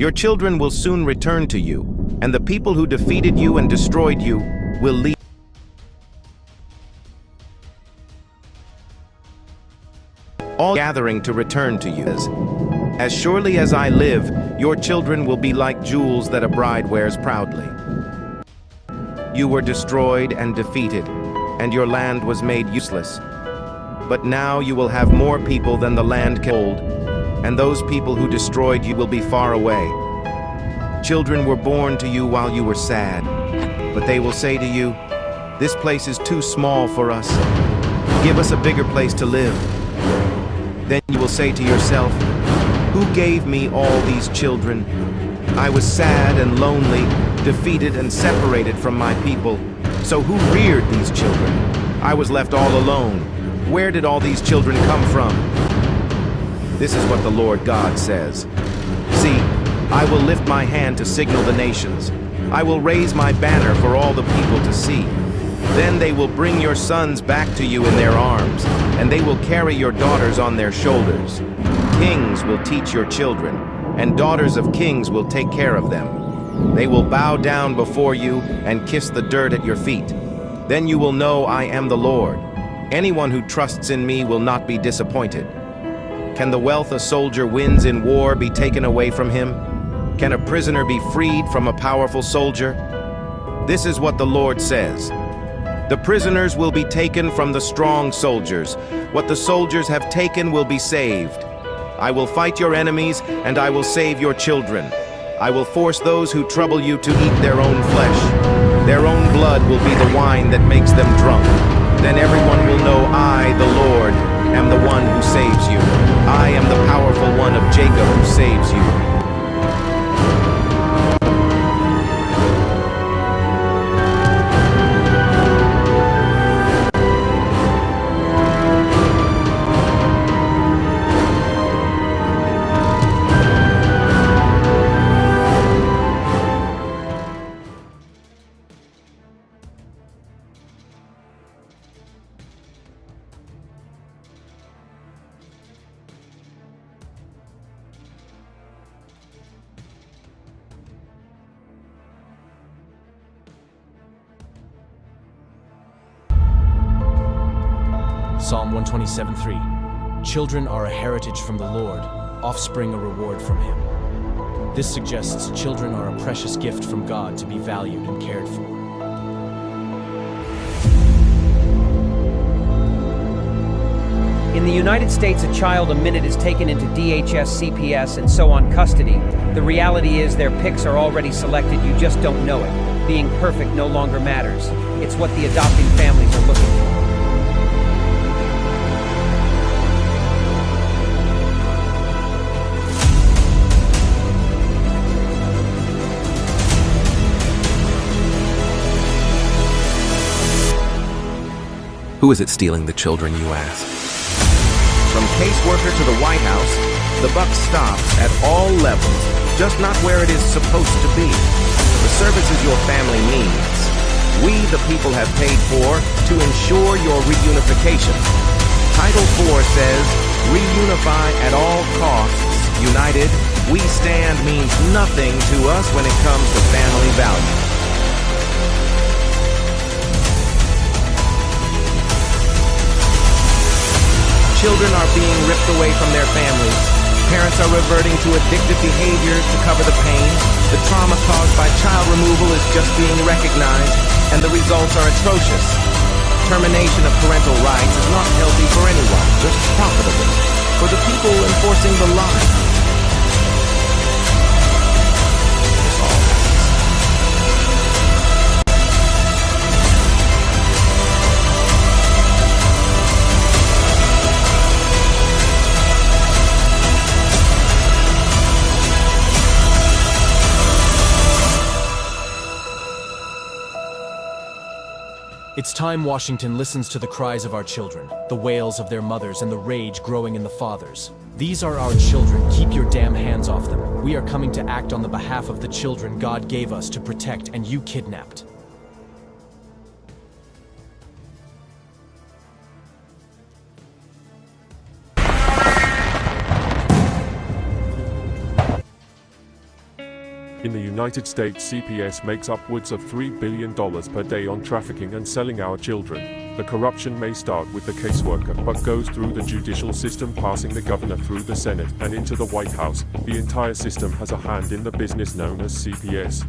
Your children will soon return to you, and the people who defeated you and destroyed you will leave. All gathering to return to you. As surely as I live, your children will be like jewels that a bride wears proudly. You were destroyed and defeated, and your land was made useless. But now you will have more people than the land can hold, and those people who destroyed you will be far away. Children were born to you while you were sad, but they will say to you, "This place is too small for us. Give us a bigger place to live." Then you will say to yourself, "Who gave me all these children? I was sad and lonely, defeated and separated from my people. So who reared these children? I was left all alone. Where did all these children come from?" This is what the Lord God says. "See, I will lift my hand to signal the nations. I will raise my banner for all the people to see. Then they will bring your sons back to you in their arms, and they will carry your daughters on their shoulders. Kings will teach your children, and daughters of kings will take care of them. They will bow down before you and kiss the dirt at your feet. Then you will know I am the Lord. Anyone who trusts in me will not be disappointed. Can the wealth a soldier wins in war be taken away from him? Can a prisoner be freed from a powerful soldier? This is what the Lord says. The prisoners will be taken from the strong soldiers. What the soldiers have taken will be saved. I will fight your enemies, and I will save your children. I will force those who trouble you to eat their own flesh. Their own blood will be the wine that makes them drunk. Then everyone will know I, the Lord, am the one who saves you. I am the powerful one of Jacob who saves you." Psalm 127:3. Children are a heritage from the Lord, offspring a reward from Him. This suggests children are a precious gift from God to be valued and cared for. In the United States, a child a minute is taken into DHS, CPS, and so on custody. The reality is their pics are already selected, you just don't know it. Being perfect no longer matters. It's what the adopting families are looking for. Who is it stealing the children, you ask? From caseworker to the White House, the buck stops at all levels, just not where it is supposed to be. The services your family needs, we the people have paid for to ensure your reunification. Title 4 says, reunify at all costs. United, we stand means nothing to us when it comes to family values. Children are being ripped away from their families. Parents are reverting to addictive behaviors to cover the pain. The trauma caused by child removal is just being recognized, and the results are atrocious. Termination of parental rights is not healthy for anyone, just profitable for the people enforcing the lie. It's time Washington listens to the cries of our children, the wails of their mothers, and the rage growing in the fathers. These are our children. Keep your damn hands off them. We are coming to act on the behalf of the children God gave us to protect, and you kidnapped. In the United States, CPS makes upwards of $3 billion per day on trafficking and selling our children. The corruption may start with the caseworker, but goes through the judicial system, passing the governor through the Senate and into the White House. The entire system has a hand in the business known as CPS.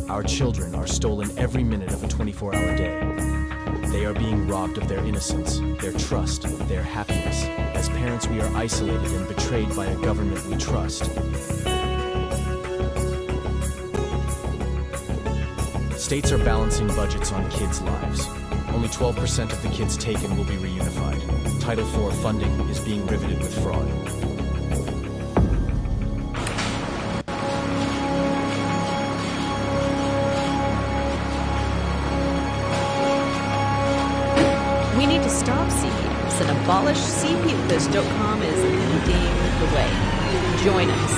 Our children are stolen every minute of a 24-hour day. They are being robbed of their innocence, their trust, their happiness. As parents, we are isolated and betrayed by a government we trust. States are balancing budgets on kids' lives. Only 12% of the kids taken will be reunified. Title IV funding is being riveted with fraud. We need to stop CPS and abolish CPS.com is leading the way. Join us.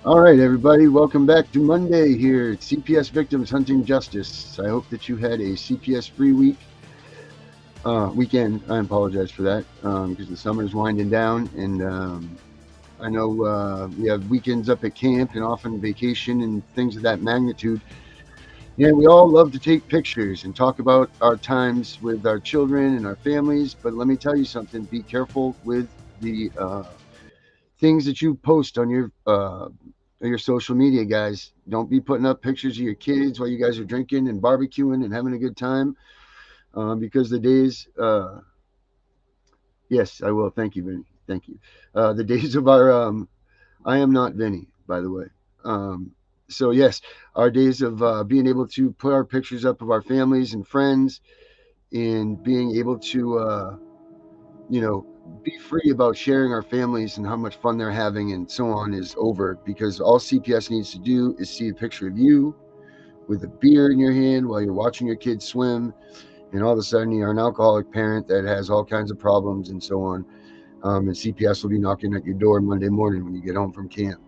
All right, everybody, welcome back to Monday here at CPS Victims Hunting Justice. I hope that you had a CPS free weekend. I apologize for that because the summer is winding down, and I know we have weekends up at camp and often vacation and things of that magnitude. Yeah, we all love to take pictures and talk about our times with our children and our families, but let me tell you something, be careful with the things that you post on your social media, guys. Don't be putting up pictures of your kids while you guys are drinking and barbecuing and having a good time, because the days, yes, I will. Thank you, Vinny. Thank you. The days of our, I am not Vinny, by the way. So yes, our days of being able to put our pictures up of our families and friends and being able to, be free about sharing our families and how much fun they're having and so on is over, because all CPS needs to do is see a picture of you with a beer in your hand while you're watching your kids swim, and all of a sudden you're an alcoholic parent that has all kinds of problems and so on, and CPS will be knocking at your door Monday morning when you get home from camp.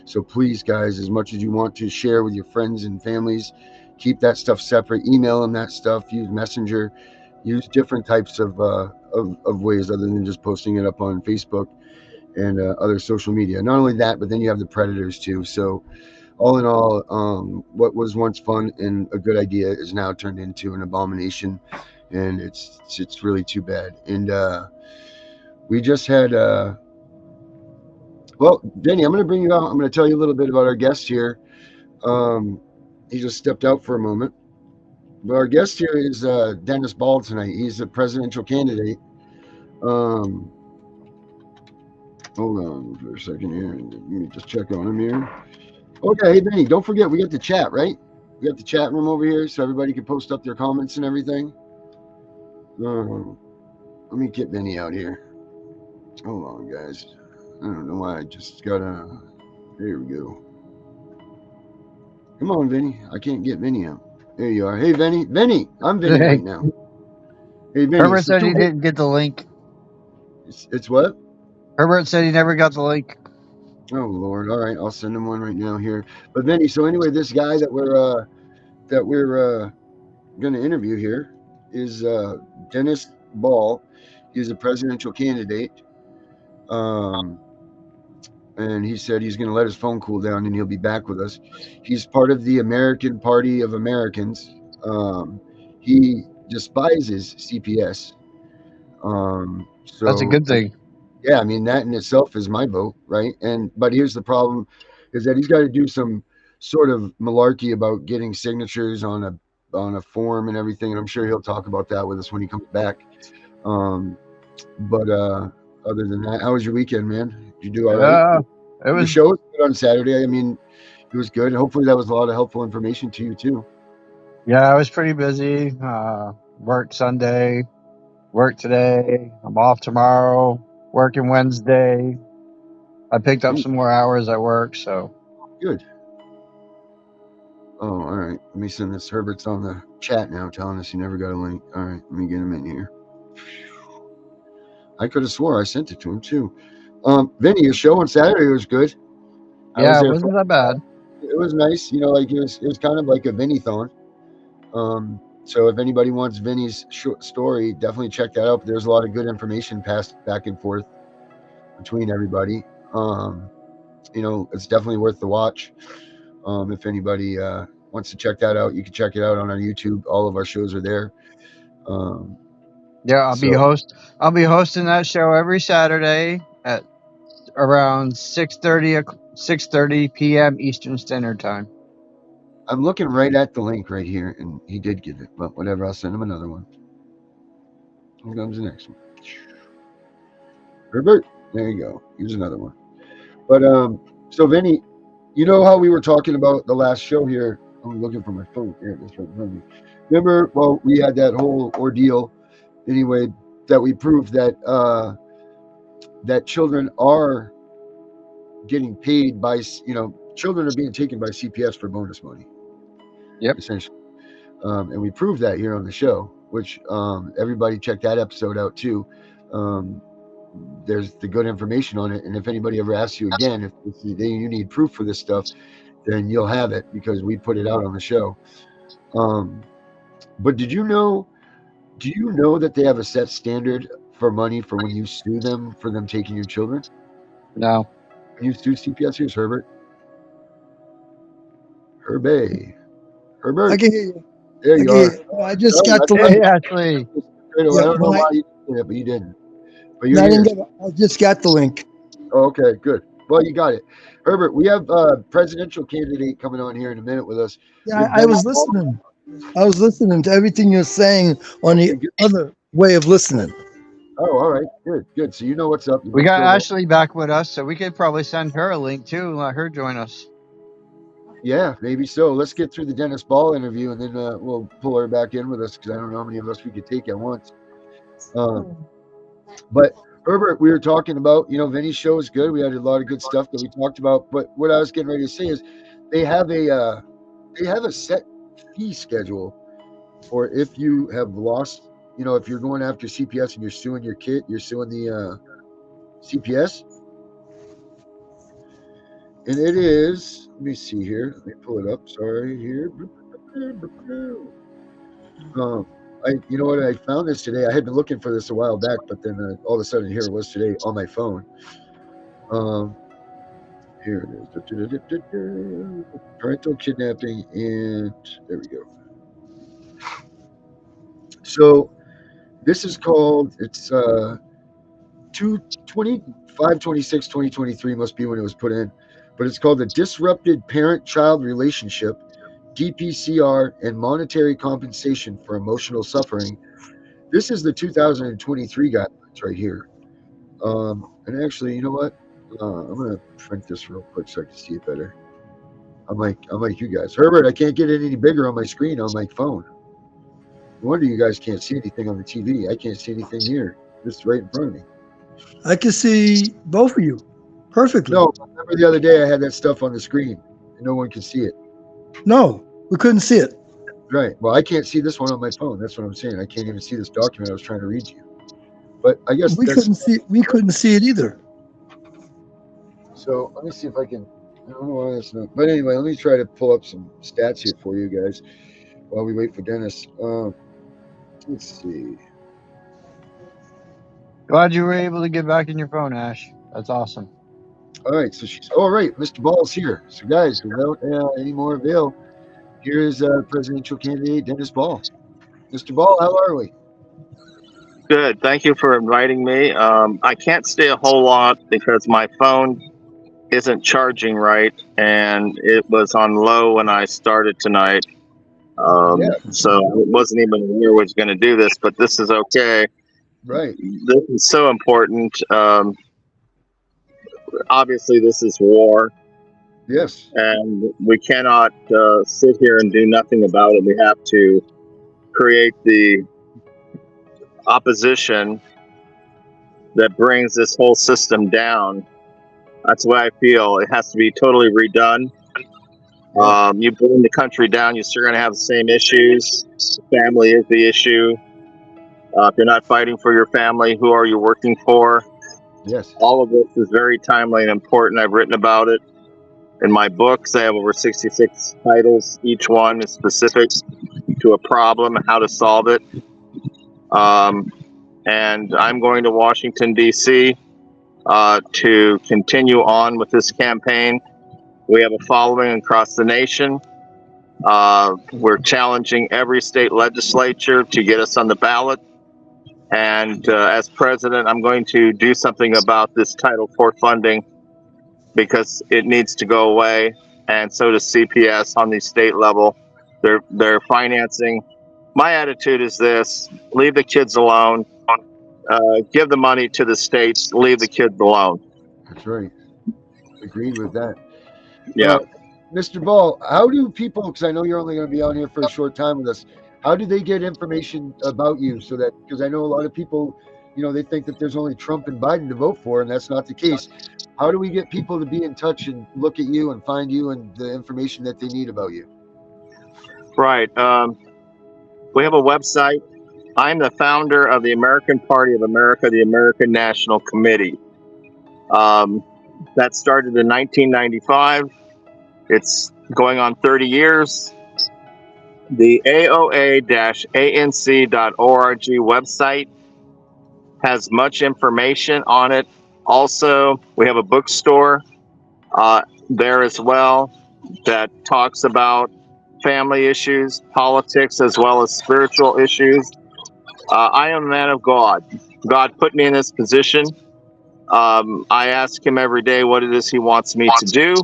So please, guys, as much as you want to share with your friends and families, keep that stuff separate. Email them that stuff, use Messenger, use different types of ways other than just posting it up on Facebook and other social media. Not only that, but then you have the predators too. So all in all, what was once fun and a good idea is now turned into an abomination, and it's really too bad. And we just had well, Denny, I'm going to bring you out. I'm going to tell you a little bit about our guest here. He just stepped out for a moment. But our guest here is Dennis Ball tonight. He's a presidential candidate. Hold on for a second here. Let me just check on him here. Okay, hey, Benny, don't forget, we got the chat, right? We got the chat room over here so everybody can post up their comments and everything. Let me get Benny out here. Hold on, guys. I don't know why I just got a... There we go. Come on, Vinny. I can't get Vinny out. There you are. Hey, Vinny. Vinny, I'm Vinny right now. Hey, Vinny. Herbert said he didn't get the link. It's what? Herbert said he never got the link. Oh, Lord. All right. I'll send him one right now here. But, Vinny, so anyway, this guy that we're going to interview here is Dennis Ball. He's a presidential candidate. And he said he's going to let his phone cool down and he'll be back with us. He's part of the American Party of Americans. He despises CPS. So that's a good thing. Yeah, I mean, that in itself is my vote, right? But here's the problem, is that he's got to do some sort of malarkey about getting signatures on a form and everything, and I'm sure he'll talk about that with us when he comes back. But other than that, how was your weekend, man? Did you do all right? The show was good on Saturday. I mean, it was good. Hopefully that was a lot of helpful information to you too. Yeah, I was pretty busy. Worked Sunday, worked today. I'm off tomorrow, working Wednesday. I picked up some more hours at work, so. Good. Oh, all right. Let me send this. Herbert's on the chat now telling us he never got a link. All right, let me get him in here. I could have swore I sent it to him too. Vinny, your show on Saturday was good. I was Yeah, it there. wasn't that bad. It was nice. You know, like it was kind of like a Vinny-thon. So if anybody wants Vinny's short story, definitely check that out. There's a lot of good information passed back and forth between everybody. You know, it's definitely worth the watch. If anybody wants to check that out, you can check it out on our YouTube. All of our shows are there. Yeah, So I'll be hosting that show every Saturday at around 6:30 p.m. Eastern Standard Time. I'm looking right at the link right here, and he did give it, but whatever. I'll send him another one. Here comes the next one. Herbert, there you go. Here's another one. But so Vinny, you know how we were talking about the last show here? I'm looking for my phone. Here, this right in front of me. Remember? Well, we had that whole ordeal. Anyway, that we proved that that children are getting paid by, you know, children are being taken by CPS for bonus money. Yep. Essentially. And we proved that here on the show, which everybody check that episode out too. There's the good information on it. And if anybody ever asks you again, if you need proof for this stuff, then you'll have it because we put it out on the show. But do you know that they have a set standard for money for when you sue them for them taking your children? No. When you sue CPS, here's Herbert. Herbert. I can hear you. There I you can are. hear you. No, I just got the Hey, link. Ashley. I Yeah, don't know why you did it, but you didn't. But you're No, I here. didn't get it. I just got the link. Oh, okay, good. Well, you got it. Herbert, we have a presidential candidate coming on here in a minute with us. Yeah, I was listening. I was listening to everything you're saying on the other way of listening. Oh, all right. Good, good. So you know what's up. You've We been got filled in. Ashley back with us, so we could probably send her a link too and let her join us. Yeah, maybe so. Let's get through the Dennis Ball interview, and then we'll pull her back in with us because I don't know how many of us we could take at once. But Herbert, we were talking about, you know, Vinny's show is good. We had a lot of good stuff that we talked about. But what I was getting ready to say is they have a set fee schedule for if you have lost, you know, if you're going after CPS and you're suing your kid, you're suing the CPS. And it is, let me see here. Let me pull it up. Sorry, here. You know what? I found this today. I had been looking for this a while back, but then all of a sudden here it was today on my phone. Here it is. Parental kidnapping, and there we go. So this is called, it's 5/26/2023 must be when it was put in, but it's called the Disrupted Parent-Child Relationship, DPCR, and Monetary Compensation for Emotional Suffering. This is the 2023 guidelines right here. And actually, you know what? I'm gonna print this real quick so I can see it better. I'm like you guys. Herbert, I can't get it any bigger on my screen on my phone. No wonder you guys can't see anything on the TV. I can't see anything here. Just right in front of me. I can see both of you perfectly. No, remember the other day I had that stuff on the screen and no one could see it. No, we couldn't see it. Right. Well, I can't see this one on my phone. That's what I'm saying. I can't even see this document I was trying to read to you. But I guess We couldn't see it either. So let me see if I can. I don't know why that's not. But anyway, let me try to pull up some stats here for you guys while we wait for Dennis. Let's see. Glad you were able to get back in your phone, Ash. That's awesome. All right. So she's. All right. Mr. Ball's here. So guys, without any more avail, here is presidential candidate Dennis Ball. Mr. Ball, how are we? Good. Thank you for inviting me. I can't stay a whole lot because my phone isn't charging right, and it was on low when I started tonight. So it wasn't even aware I was going to do this, but this is okay. Right. This is so important. Obviously, this is war. Yes. And we cannot sit here and do nothing about it. We have to create the opposition that brings this whole system down. That's the way I feel. It has to be totally redone. You burn the country down, you're still going to have the same issues. Family is the issue. If you're not fighting for your family, who are you working for? Yes. All of this is very timely and important. I've written about it in my books. I have over 66 titles. Each one is specific to a problem and how to solve it. And I'm going to Washington, D.C. To continue on with this campaign. We have a following across the nation. We're challenging every state legislature to get us on the ballot. And as president, I'm going to do something about this Title IV funding because it needs to go away. And so does CPS on the state level. They're financing. My attitude is this: leave the kids alone. Give the money to the states. Leave the kids alone. That's right. Agreed with that. Yeah. Mr. Ball, how do people, because I know you're only going to be out here for a short time with us, how do they get information about you? So that, because I know a lot of people, they think that there's only Trump and Biden to vote for, and that's not the case. How do we get people to be in touch and look at you and find you and the information that they need about you? Right. We have a website. I'm the founder of the American Party of America, the American National Committee. That started in 1995. It's going on 30 years. The AOA-ANC.org website has much information on it. Also, we have a bookstore there as well that talks about family issues, politics, as well as spiritual issues. I am a man of God. God put me in this position. I ask him every day what it is he wants me to do.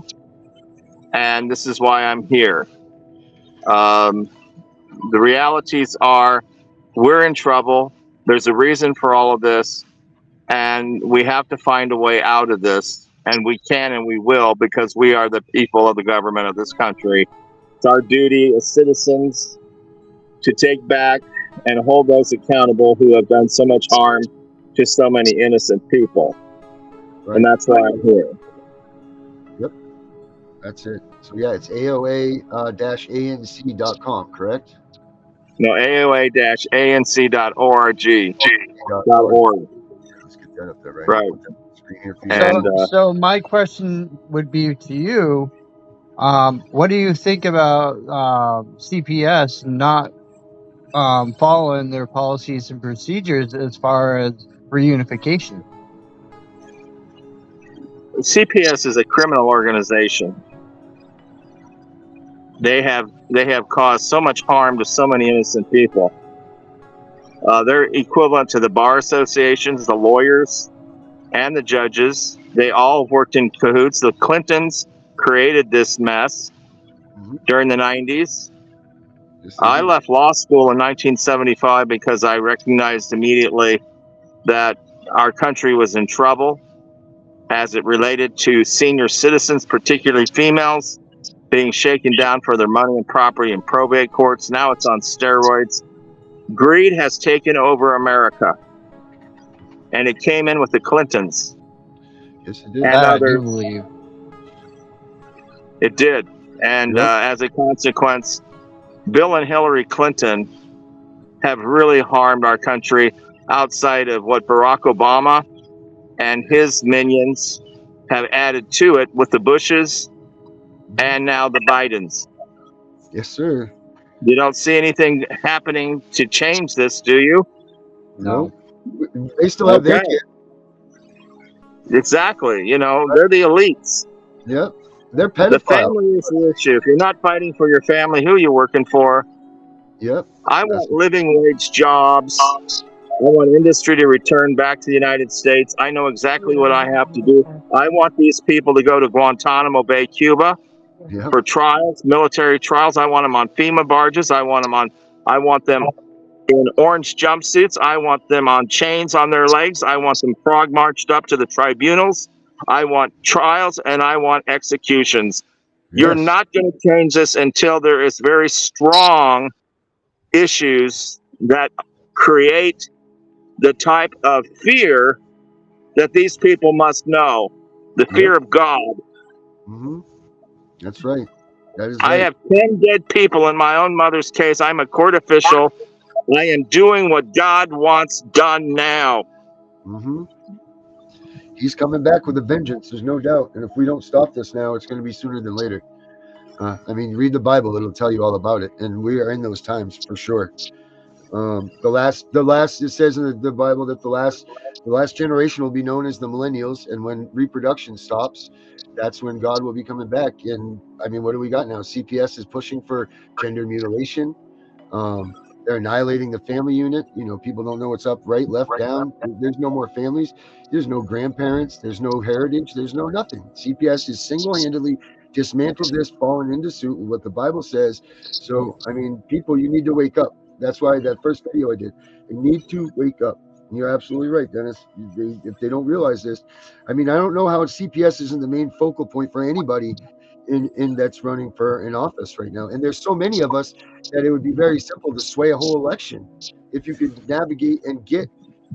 And this is why I'm here. The realities are we're in trouble. There's a reason for all of this. And we have to find a way out of this. And we can and we will, because we are the people of the government of this country. It's our duty as citizens to take back and hold those accountable who have done so much harm to so many innocent people. Right. And that's why I'm here. Yep. That's it. So yeah, it's AOA-ANC.com, correct? No, AOA-ANC.org. Let's get that up there, right? Right. And, so my question would be to you, what do you think about CPS not following their policies and procedures as far as reunification? CPS is a criminal organization. They have caused so much harm to so many innocent people. They're equivalent to the bar associations, the lawyers, and the judges. They all worked in cahoots. The Clintons created this mess during the 90s. I left law school in 1975 because I recognized immediately that our country was in trouble as it related to senior citizens, particularly females, being shaken down for their money and property in probate courts. Now it's on steroids. Greed has taken over America, and it came in with the Clintons. Yes, it did. And I others. do believe. It did. And as a consequence, Bill and Hillary Clinton have really harmed our country outside of what Barack Obama and his minions have added to it with the Bushes and now the Bidens. Yes, sir. You don't see anything happening to change this, do you? No. They still have their kids. Exactly. They're the elites. Yep. They're pedophiles. The family is the issue. If you're not fighting for your family, who are you working for? Yep. I want living wage jobs. I want industry to return back to the United States. I know exactly what I have to do. I want these people to go to Guantanamo Bay, Cuba, for trials, military trials. I want them on FEMA barges. I want them in orange jumpsuits. I want them on chains on their legs. I want them frog marched up to the tribunals. I want trials and I want executions. You're not going to change this until there is very strong issues that create the type of fear that these people must know. The fear of God. That's right. That is I right. have 10 dead people in my own mother's case. I'm a court official. I am doing what God wants done now. Hmm. He's coming back with a vengeance. There's no doubt. And if we don't stop this now, it's going to be sooner than later. I mean, read the Bible; it'll tell you all about it. And we are in those times for sure. The last. It says in the Bible that the last generation will be known as the millennials, and when reproduction stops, that's when God will be coming back. And I mean, what do we got now? CPS is pushing for gender mutilation. Um, they're annihilating the family unit. You know, people don't know what's up, right, left, down. There's no more families. There's no grandparents. There's no heritage. There's no nothing. CPS is single-handedly dismantled this, fallen into suit with what the Bible says. So, I mean, people, you need to wake up. That's why that first video I did, you need to wake up. You're absolutely right, Dennis. If they don't realize this, I mean, I don't know how CPS isn't the main focal point for anybody in that's running for an office right now. And there's so many of us that it would be very simple to sway a whole election if you could navigate and get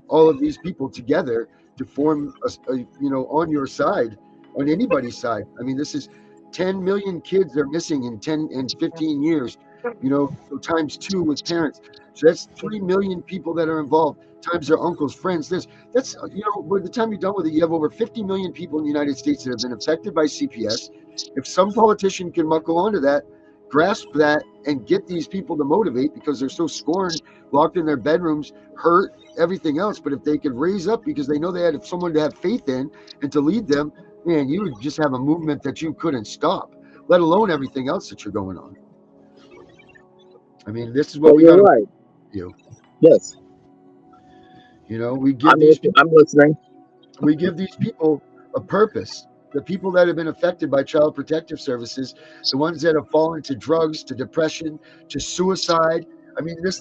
all of these people together to form on your side, on anybody's side. I mean, this is 10 million kids are missing in 10 and 15 years, so times two with parents. So that's 3 million people that are involved, times their uncles, friends. That's by the time you're done with it, you have over 50 million people in the United States that have been affected by CPS. If some politician can muckle onto that, grasp that, and get these people to motivate because they're so scorned, locked in their bedrooms, hurt, everything else. But if they could raise up because they know they had someone to have faith in and to lead them, man, you would just have a movement that you couldn't stop, let alone everything else that you're going on. I mean, this is what we got to do. Yes. We give these people, I'm listening. we give these people a purpose. The people that have been affected by Child Protective Services, the ones that have fallen to drugs, to depression, to suicide. I mean, this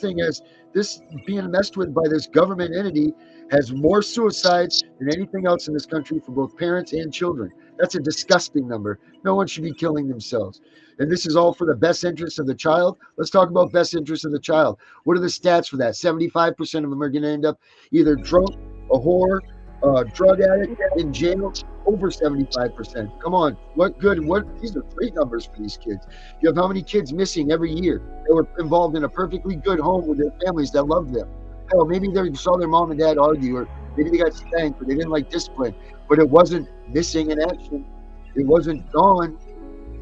being messed with by this government entity has more suicides than anything else in this country for both parents and children. That's a disgusting number. No one should be killing themselves. And this is all for the best interest of the child. Let's talk about best interest of the child. What are the stats for that? 75% of them are going to end up either drunk, a whore, drug addict, in jail. Over 75%. Come on, these are great numbers for these kids. You have how many kids missing every year that were involved in a perfectly good home with their families that loved them. Hell, maybe they saw their mom and dad argue, or maybe they got spanked, or they didn't like discipline, but it wasn't missing in action. It wasn't gone.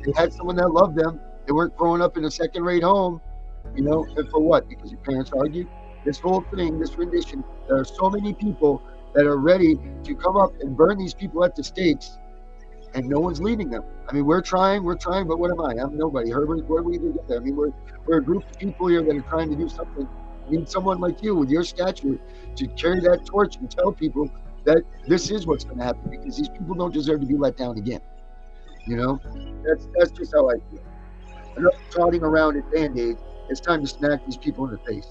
They had someone that loved them. They weren't growing up in a second-rate home, and for what? Because your parents argued? This whole thing, this rendition, there are so many people that are ready to come up and burn these people at the stakes, and no one's leading them. I mean, we're trying, but what am I? I'm nobody. Herbert, where do we even get there? I mean, we're a group of people here that are trying to do something. I need someone like you with your stature to carry that torch and tell people that this is what's going to happen, because these people don't deserve to be let down again. That's just how I feel. Enough trotting around at Band-Aid. It's time to smack these people in the face.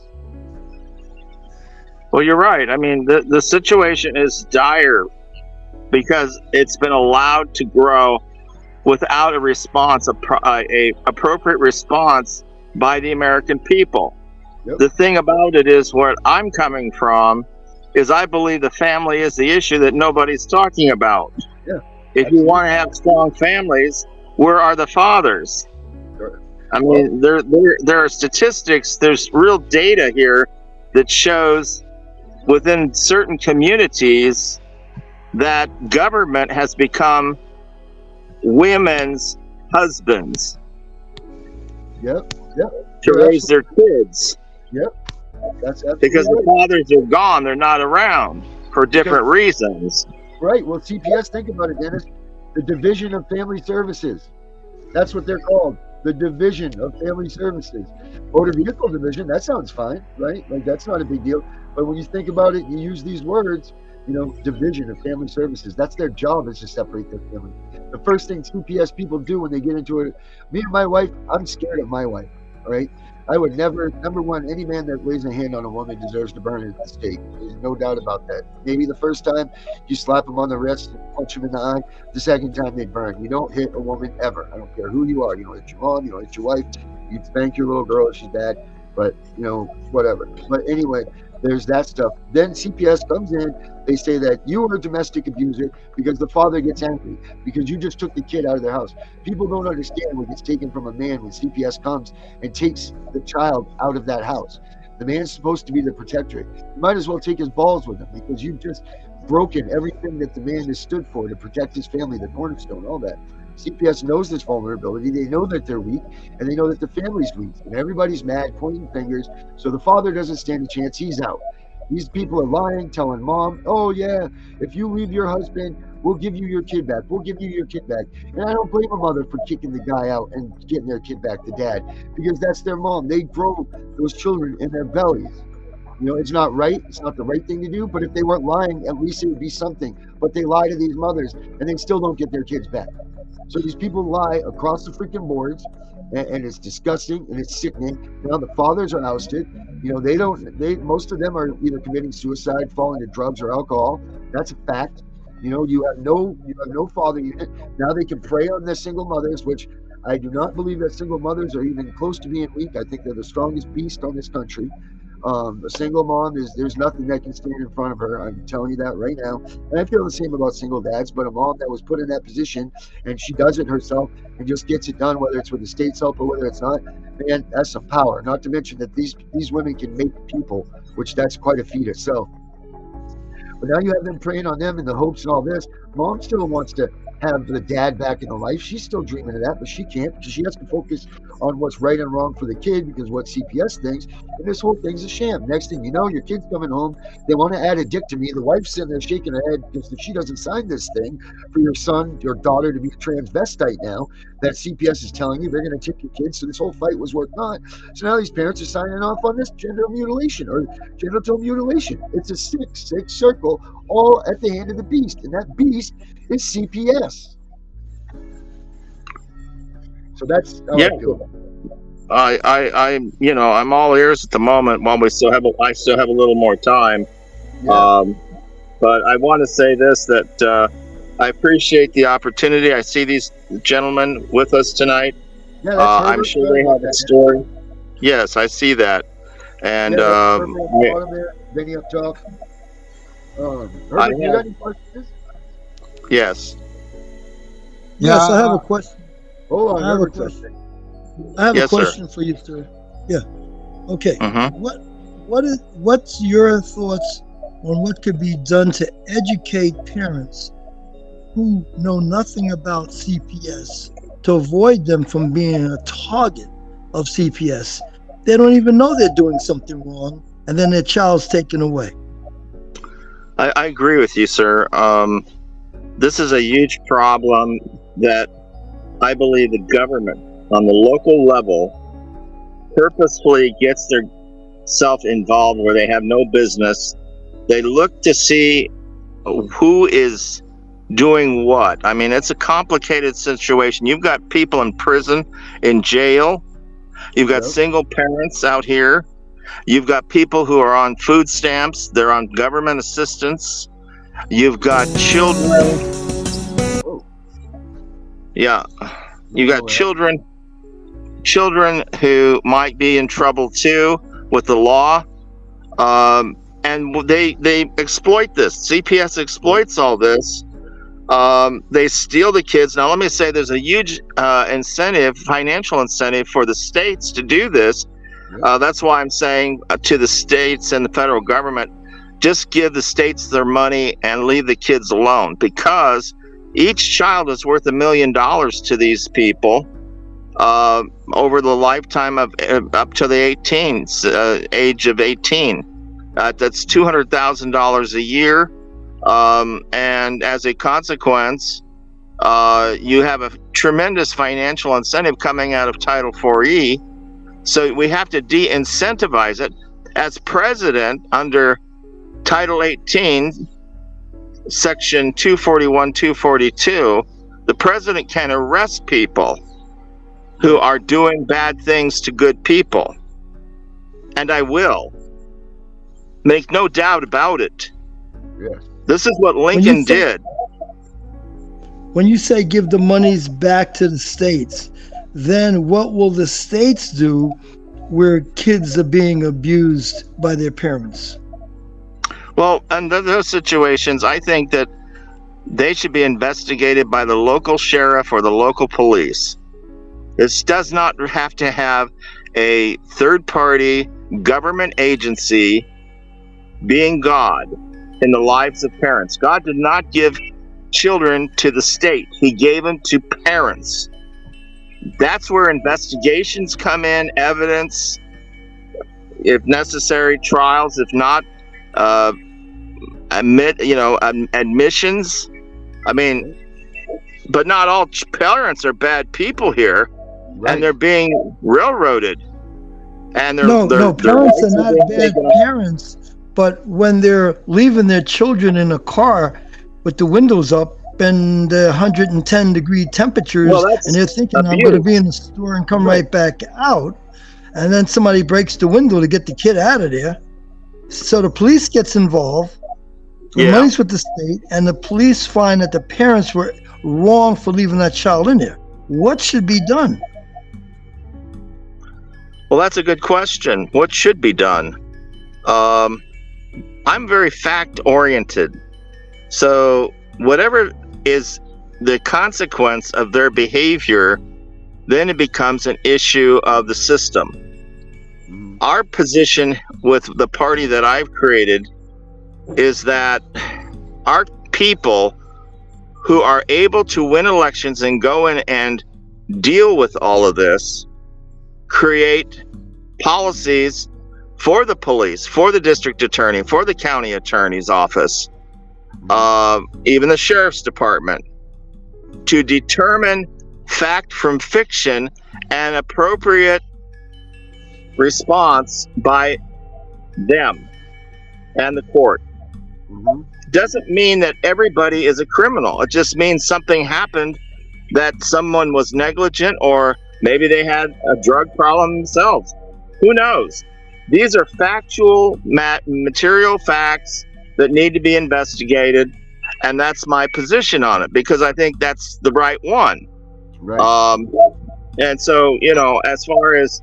Well, you're right. I mean, the situation is dire because it's been allowed to grow without a response, a appropriate response by the American people. Yep. The thing about it is, where I'm coming from is I believe the family is the issue that nobody's talking about. Yeah. If you want to have strong families, where are the fathers? Sure. I mean, there are statistics, there's real data here that shows within certain communities that government has become women's husbands. Yep. To raise their kids. Yep. That's because the fathers are gone, they're not around for different reasons. Right. Well, CPS, think about it, Dennis. The Division of Family Services. That's what they're called. The Division of Family Services. Motor Vehicle Division, that sounds fine, right? Like, that's not a big deal. But when you think about it, you use these words, Division of Family Services. That's their job, is to separate their family. The first thing CPS people do when they get into it, me and my wife, I'm scared of my wife, all right? I would never, number one, any man that lays a hand on a woman deserves to burn at the stake. There's no doubt about that. Maybe the first time you slap him on the wrist and punch him in the eye, the second time they burn. You don't hit a woman ever. I don't care who you are. You don't hit your mom, you don't hit your wife. You spank your little girl if she's bad, but, whatever. But anyway, There's that stuff. Then CPS comes in. They say that you are a domestic abuser because the father gets angry because you just took the kid out of their house. People don't understand what gets taken from a man when CPS comes and takes the child out of that house. The man's supposed to be the protector. You might as well take his balls with him because you've just broken everything that the man has stood for to protect his family, the cornerstone, all that. CPS knows this vulnerability. They know that they're weak, and they know that the family's weak, and everybody's mad, pointing fingers. So the father doesn't stand a chance. He's out. These people are lying, telling mom, "Oh yeah, if you leave your husband, we'll give you your kid back. We'll give you your kid back." And I don't blame a mother for kicking the guy out and getting their kid back to dad, because that's their mom. They grow those children in their bellies. You know, it's not right. It's not the right thing to do. But if they weren't lying, at least it would be something. But they lie to these mothers, and they still don't get their kids back. So these people lie across the freaking boards, and it's disgusting and it's sickening. Now the fathers are ousted. You know, most of them are either committing suicide, falling to drugs or alcohol. That's a fact. You know, you have no father unit. Now they can prey on their single mothers, which I do not believe that single mothers are even close to being weak. I think they're the strongest beast on this country. A single mom there's nothing that can stand in front of her. I'm telling you that right now. And I feel the same about single dads, but a mom that was put in that position and she does it herself and just gets it done, whether it's with the state's help or whether it's not, man, that's some power. Not to mention that these women can make people, which that's quite a feat itself. But now you have them preying on them in the hopes and all this. Mom still wants to have the dad back in the life. She's still dreaming of that, but she can't because she has to focus on what's right and wrong for the kid because what CPS thinks. And this whole thing's a sham. Next thing you know, your kid's coming home. They want to add a dick to me. The wife's sitting there shaking her head because if she doesn't sign this thing for your son, your daughter to be a transvestite now, that CPS is telling you they're going to tip your kids. So this whole fight was worth not. So now these parents are signing off on this genital mutilation or genital mutilation. It's a sick circle, all at the hand of the beast. And that beast is CPS. So that's how I feel. I'm all ears at the moment while I still have a little more time. Yeah. But I want to say this, that I appreciate the opportunity. I see these gentlemen with us tonight. Yeah, I'm sure they have a story. Yes, I see that. And Benny up top. Herbert, you got any questions? Yes. Yes, I have a question. Hold on, I have a Herbert. question. I have Yes, a question for you, sir. Yeah. Okay. Mhm. What's your thoughts on what could be done to educate parents who know nothing about CPS to avoid them from being a target of CPS? They don't even know they're doing something wrong, and then their child's taken away. I agree with you, sir. This is a huge problem that I believe the government on the local level purposefully gets their self involved where they have no business. They look to see who is doing what. I mean, it's a complicated situation. You've got people in prison, in jail. You've got single parents out here. You've got people who are on food stamps. They're on government assistance. You've got children. Yeah. You got children who might be in trouble too with the law. And they exploit this. CPS exploits all this. They steal the kids. Now, let me say there's a huge financial incentive for the states to do this. That's why I'm saying to the states and the federal government, just give the states their money and leave the kids alone, because each child is worth $1 million to these people over the lifetime of up to the age of 18. That's $200,000 a year. And as a consequence, you have a tremendous financial incentive coming out of Title 4E. So we have to de-incentivize it. As president, under Title 18, Section 241, 242, the president can arrest people who are doing bad things to good people. And I will. Make no doubt about it. Yes. This is what Lincoln did. When you say give the monies back to the states, then what will the states do where kids are being abused by their parents? Well, under those situations, I think that they should be investigated by the local sheriff or the local police. This does not have to have a third-party government agency being God in the lives of parents. God did not give children to the state. He gave them to parents. That's where investigations come in, evidence, if necessary, trials, if not, admissions. I mean, but not all parents are bad people here, and they're being railroaded. And parents are not bad parents, but when they're leaving their children in a car with the windows up and 110-degree temperatures, and they're thinking, I'm going to be in the store and come right back out, and then somebody breaks the window to get the kid out of there. So the police gets involved, the money's with the state, and the police find that the parents were wrong for leaving that child in there. What should be done? Well, that's a good question. What should be done? I'm very fact-oriented. So whatever is the consequence of their behavior, then it becomes an issue of the system. Our position with the party that I've created is that our people who are able to win elections and go in and deal with all of this, create policies for the police, for the district attorney, for the county attorney's office, even the sheriff's department, to determine fact from fiction and appropriate response by them and the court. Doesn't mean that everybody is a criminal. It just means something happened, that someone was negligent, or maybe they had a drug problem themselves. Who knows? These are factual material facts that need to be investigated, and that's my position on it, because I think that's the right one. And so, as far as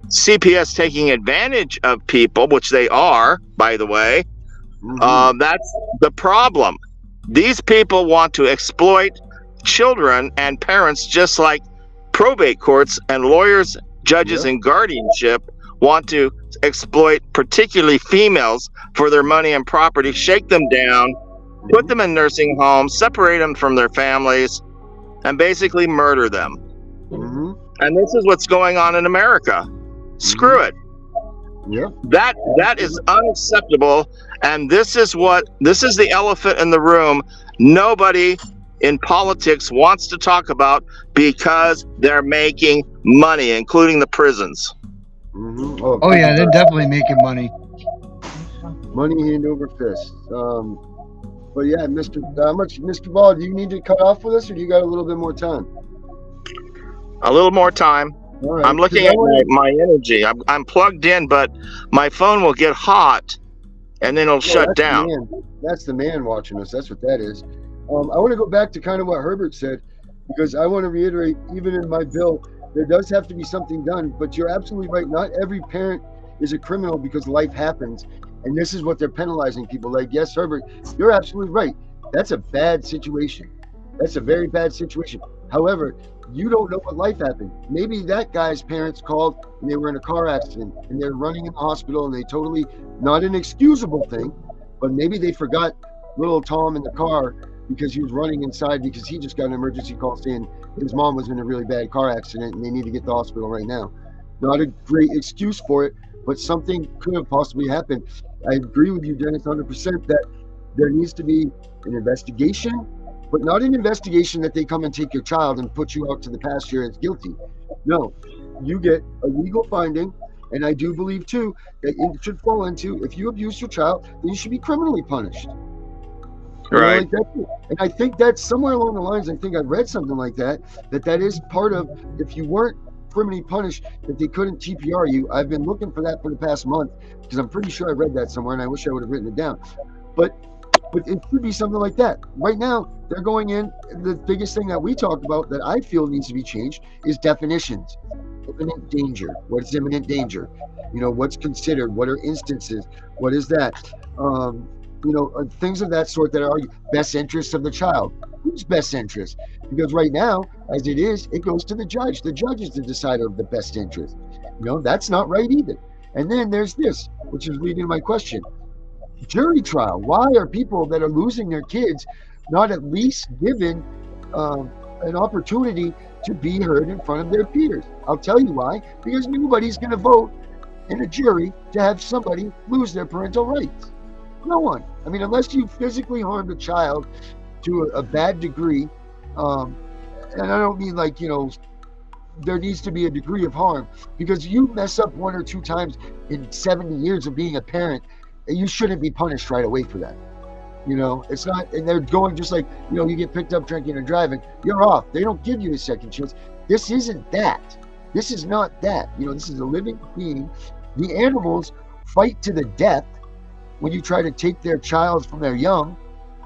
CPS taking advantage of people, which they are, by the way, that's the problem. These people want to exploit children and parents, just like probate courts and lawyers, judges, and guardianship want to exploit particularly females for their money and property, shake them down, put them in nursing homes, separate them from their families, and basically murder them. And this is what's going on in America. Screw it. That is unacceptable, and this is the elephant in the room. Nobody in politics wants to talk about, because they're making money, including the prisons. Oh yeah, they're definitely making money. Money hand over fist. But yeah, Mr. Ball, do you need to cut off with us, or do you got a little bit more time? A little more time. All right. I'm looking at my energy. I'm plugged in, but my phone will get hot, and then it'll shut down. That's the man watching us. That's what that is. I want to go back to kind of what Herbert said, because I want to reiterate, even in my bill, there does have to be something done. But you're absolutely right. Not every parent is a criminal, because life happens. And this is what they're penalizing people. Like, yes, Herbert, you're absolutely right. That's a bad situation. That's a very bad situation. However, you don't know what life happened. Maybe that guy's parents called and they were in a car accident and they're running in the hospital, and they totally, not an excusable thing, but maybe they forgot little Tom in the car because he was running inside, because he just got an emergency call saying his mom was in a really bad car accident and they need to get to the hospital right now. Not a great excuse for it, but something could have possibly happened. I agree with you, Dennis, 100%, that there needs to be an investigation, but not an investigation that they come and take your child and put you out to the pasture as guilty. No, you get a legal finding, and I do believe too that it should fall into, if you abuse your child, then you should be criminally punished. Right. And I think that's somewhere along the lines, I think I've read something like that is part of, if you weren't criminally punished, that they couldn't TPR you. I've been looking for that for the past month, because I'm pretty sure I read that somewhere, and I wish I would have written it down. But it could be something like that. Right now, they're going in. The biggest thing that we talked about that I feel needs to be changed is definitions. Imminent danger. What is imminent danger? What's considered? What are instances? What is that? things of that sort that are best interests of the child. Whose best interest? Because right now, as it is, it goes to the judge. The judge is the decider of the best interest. That's not right either. And then there's this, which is leading to my question. Jury trial. Why are people that are losing their kids not at least given an opportunity to be heard in front of their peers? I'll tell you why. Because nobody's going to vote in a jury to have somebody lose their parental rights. No one. I mean, unless you physically harmed a child to a bad degree, and I don't mean like, there needs to be a degree of harm, because you mess up 1 or 2 times in 70 years of being a parent, you shouldn't be punished right away for that. It's not, and they're going just like, you get picked up drinking and driving, you're off. They don't give you a second chance. This isn't that. This is not that. This is a living being. The animals fight to the death when you try to take their child from their young,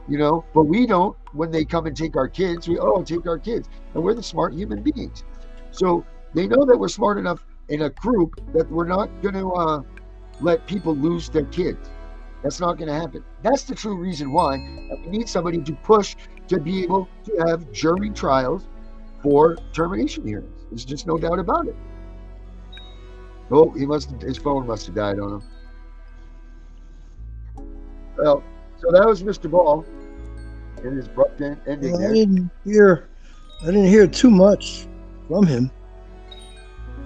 but we don't. When they come and take our kids, take our kids. And we're the smart human beings. So they know that we're smart enough in a group that we're not going to let people lose their kids. That's not going to happen. That's the true reason why we need somebody to push to be able to have jury trials for termination hearings. There's just no doubt about it. Oh, his phone must have died on him. Well, so that was Mr. Ball and his abrupt ending there. I didn't hear too much from him.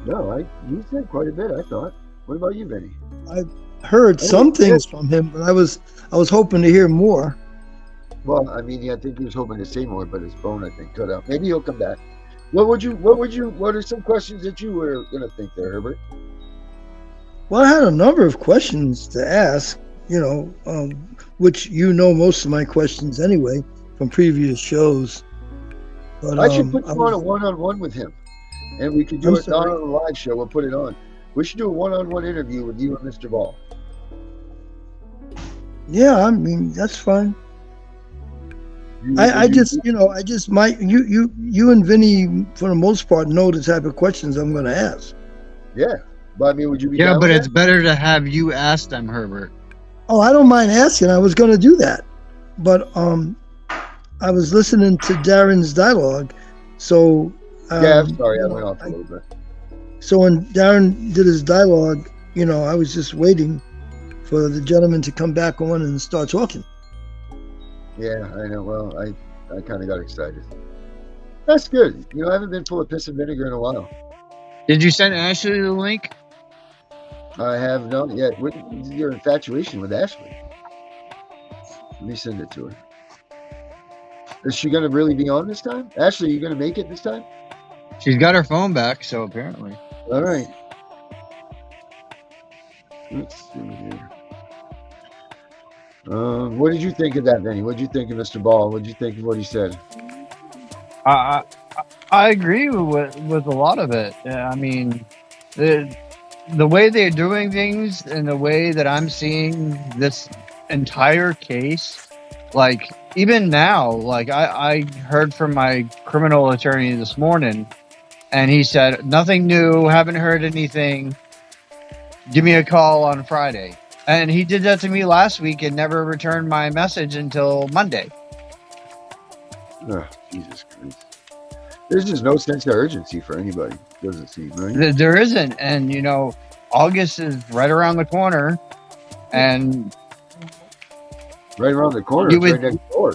No, you said quite a bit, I thought. What about you, Vinny? I heard some things from him, but I was hoping to hear more. Well, I think he was hoping to say more, but his phone, I think, cut out. Maybe he'll come back. What are some questions that you were going to think there, Herbert? Well, I had a number of questions to ask, which most of my questions anyway from previous shows. But I should put you on a one-on-one with him, and we could do it not on a live show. We'll put it on. We should do a one-on-one interview with you and Mr. Ball. Yeah, that's fine. You and Vinny, for the most part, know the type of questions I'm going to ask. Yeah. But would you be Yeah, down but with it's better to have you ask them, Herbert. Oh, I don't mind asking. I was going to do that. But I was listening to Darren's dialogue. So I'm sorry, I went off a little bit. So when Darren did his dialogue, I was just waiting for the gentleman to come back on and start talking. Yeah, I know. Well, I kind of got excited. That's good. I haven't been full of piss and vinegar in a while. Did you send Ashley the link? I have not yet. What is your infatuation with Ashley? Let me send it to her. Is she going to really be on this time? Ashley, are you going to make it this time? She's got her phone back, so apparently. All right. Let's see here. What did you think of that, Vinny? What did you think of Mr. Ball? What did you think of what he said? I agree with a lot of it. The way they're doing things and the way that I'm seeing this entire case, like even now, like I heard from my criminal attorney this morning, and he said, nothing new, haven't heard anything. Give me a call on Friday. And he did that to me last week and never returned my message until Monday. Oh, Jesus Christ. There's just no sense of urgency for anybody, doesn't seem, right? There isn't. And, August is right around the corner. And right around the corner, right next door.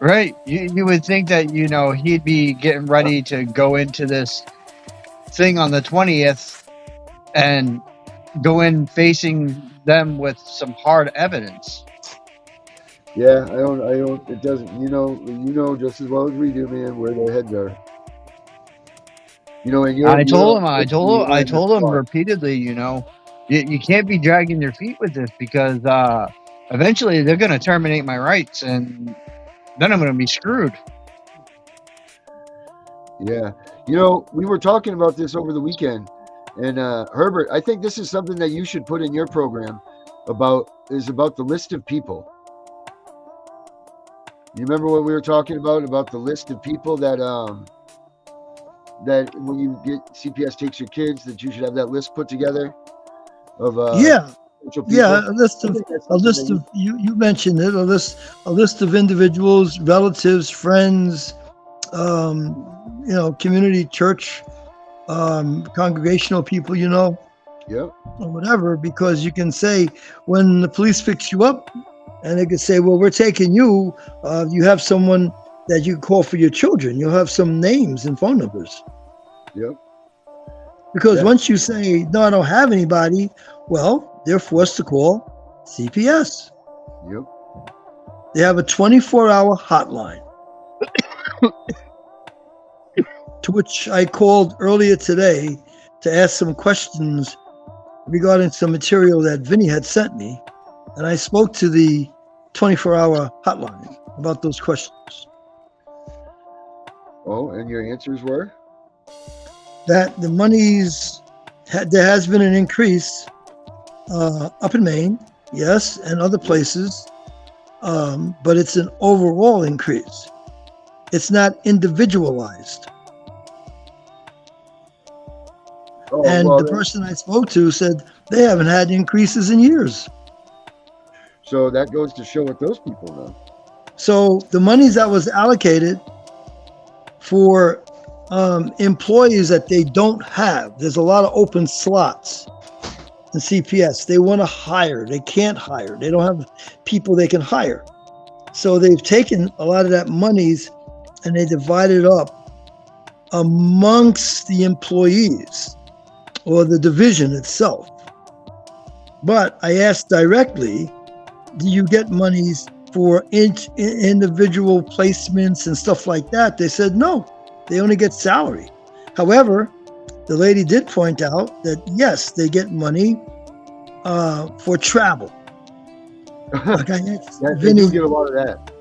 Right. You would think that, he'd be getting ready to go into this thing on the 20th and go in facing them with some hard evidence. Yeah, I don't, it doesn't, you know just as well as we do, man, where their heads are. And I told him repeatedly, you can't be dragging your feet with this because eventually they're going to terminate my rights and then I'm going to be screwed. Yeah. We were talking about this over the weekend, and Herbert, I think this is something that you should put in your program about the list of people. You remember what we were talking about the list of people that when you get CPS takes your kids, that you should have that list put together of yeah, potential Yeah, people. a list I of think that's something that you mentioned it, a list of individuals, relatives, friends, community, church, congregational people, Yep. or whatever, because you can say when the police fix you up, and they could say, well, we're taking you. You have someone that you can call for your children. You'll have some names and phone numbers. Yep. Because Yeah. once you say, no, I don't have anybody, well, they're forced to call CPS. Yep. They have a 24-hour hotline, to which I called earlier today to ask some questions regarding some material that Vinny had sent me. And I spoke to the 24-hour hotline about those questions. Oh, and your answers were? That the monies, there has been an increase up in Maine, yes, and other places, but it's an overall increase. It's not individualized. Oh, And well, the person I spoke to said they haven't had increases in years. so that goes to show what those people know. So the monies that was allocated for employees that they don't have, there's a lot of open slots in CPS. They want to hire, they can't hire, they don't have people they can hire. So they've taken a lot of that monies and they divide it up amongst the employees or the division itself. But I asked directly, do you get monies for individual placements and stuff like that? They said no, they only get salary. However, the lady did point out that yes, they get money for travel. Like I asked They Vinny, do get a lot of that.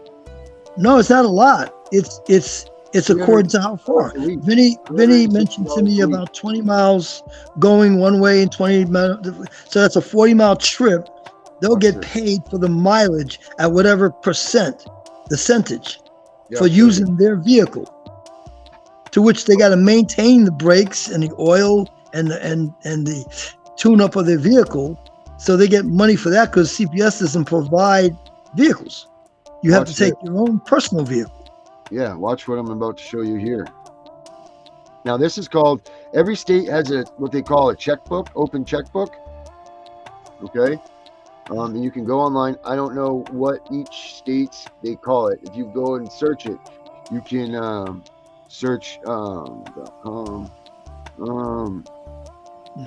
no, it's not a lot. It's according to how far. Vinny mentioned to me about 20 miles going one way and 20 miles. So that's a 40-mile trip. They'll get paid for the mileage at whatever percentage for using their vehicle. To which they got to maintain the brakes and the oil and the tune-up of their vehicle. So they get money for that because CPS doesn't provide vehicles. You have to take your own personal vehicle. Yeah, watch what I'm about to show you here. Now, this is called, every state has what they call a checkbook, open checkbook. Okay. And you can go online. I don't know what each state's they call it. If you go and search it, you can search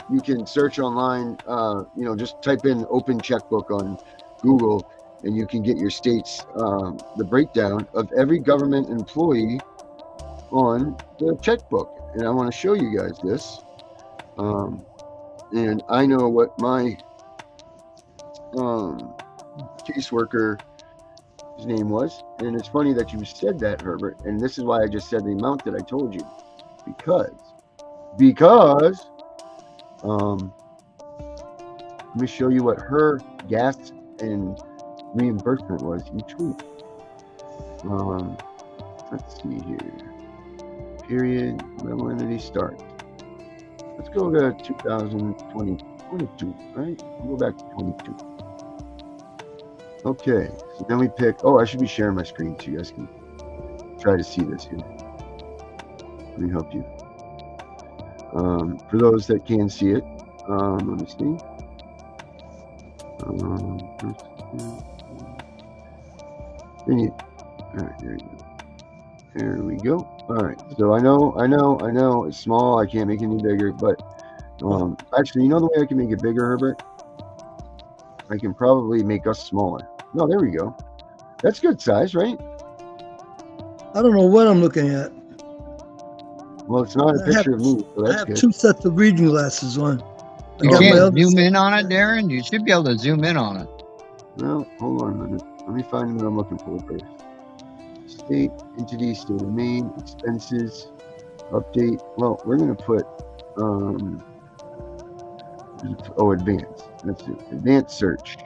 you can search online, just type in open checkbook on Google and you can get your state's the breakdown of every government employee on the checkbook. And I want to show you guys this. And I know what my caseworker, his name was. And it's funny that you said that, Herbert. And this is why I just said the amount that I told you. Because let me show you what her gas and reimbursement was each week. Let's see here. Period. When did he start? Let's go to 2022, right? We'll go back to 22. Okay, so then we pick, I should be sharing my screen so you guys can try to see this here. Let me help you. For those that can see it, let me see. All right, there you go. There we go. All right, so I know it's small. I can't make it any bigger, but actually, the way I can make it bigger, Herbert? I can probably make us smaller. No, there we go. That's good size, right? I don't know what I'm looking at. Well, it's not a picture of me, so that's I have good. 2 sets of reading glasses on. You can't zoom in on it, Darren? You should be able to zoom in on it. Well, hold on a minute. Let me find what I'm looking for first. State, entity, state of Maine, expenses, update. Well, we're going to put, advanced. That's it. Advanced search.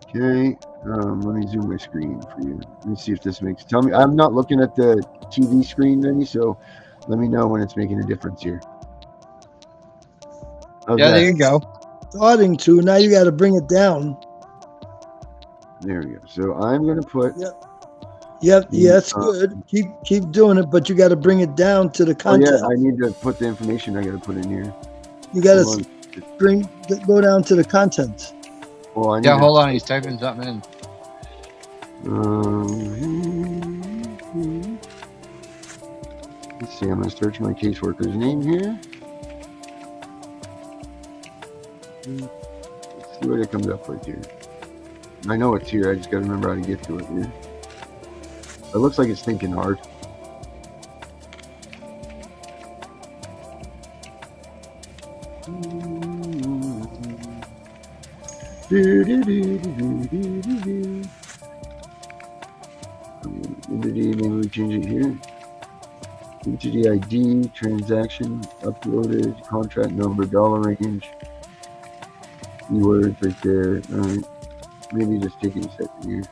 Okay. Let me zoom my screen for you. Let me see if this makes, tell me, I'm not looking at the TV screen, Vinny, so let me know when it's making a difference here. Yeah, there you go. starting to. Now you got to bring it down. There we go. So I'm gonna put. Yep. Yeah, that's Uh, good. Keep doing it, but you got to bring it down to the Oh yeah, content. I need to put the information I got to put in here. You got Hold to go down to the content. Oh, I need Yeah, to, hold on. He's typing something in. Let's see. I'm gonna search my caseworker's name here. Let's see what it comes up with here. I know it's here. I just got to remember how to get to it here. It looks like it's thinking hard. Entity, maybe we change it here. Entity ID, transaction, uploaded, contract number, dollar range, keywords right there. Alright. Maybe just take it a second here.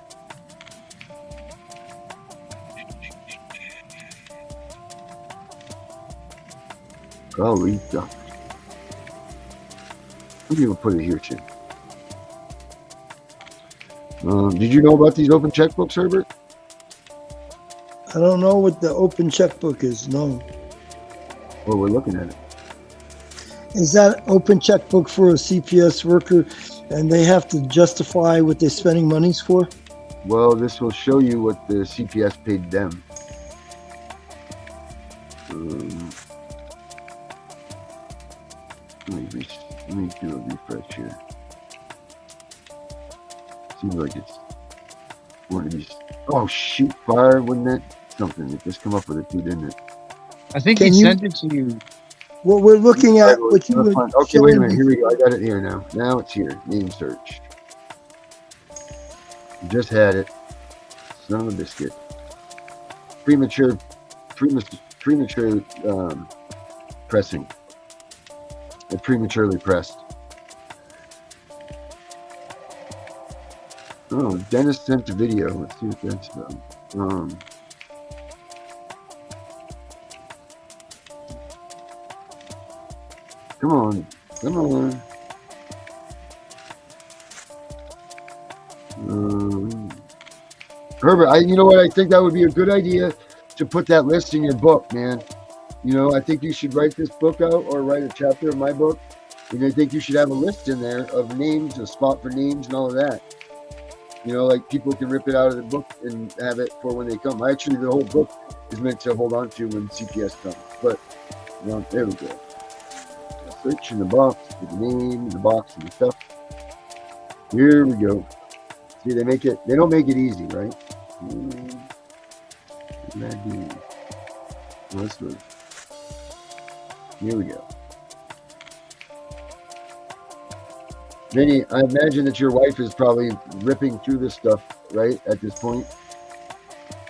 Golly, duck. I'm gonna put it here too. Did you know about these open checkbooks, Herbert? I don't know what the open checkbook is. No. Well, we're looking at it. Is that open checkbook for a CPS worker and they have to justify what they're spending monies for? Well, this will show you what the CPS paid them. Let me do a refresh here. Seems like it's one of these. Oh, shoot, fire, wouldn't that? Something. It just come up with it too, didn't it? I think Can he you- sent it to you. What we're looking at, what you were Okay, wait a showing minute. Here we go. before. I got it here now. Now it's here. Name search. Just had it. Son of a biscuit. Premature pressing. It prematurely pressed. Oh, Dennis sent a video. Let's see what that's about. Come on. Come on. Herbert, you know what? I think that would be a good idea to put that list in your book, man. You know, I think you should write this book out or write a chapter of my book. And I think you should have a list in there of names, a spot for names and all of that. You know, like people can rip it out of the book and have it for when they come. Actually, the whole book is meant to hold on to when CPS comes. But, you know, there we go. Search in the box, the name, the box, and the stuff. Here we go. See, they don't make it easy, right? Let's move. Here we go. Vinny, I imagine that your wife is probably ripping through this stuff, right, at this point.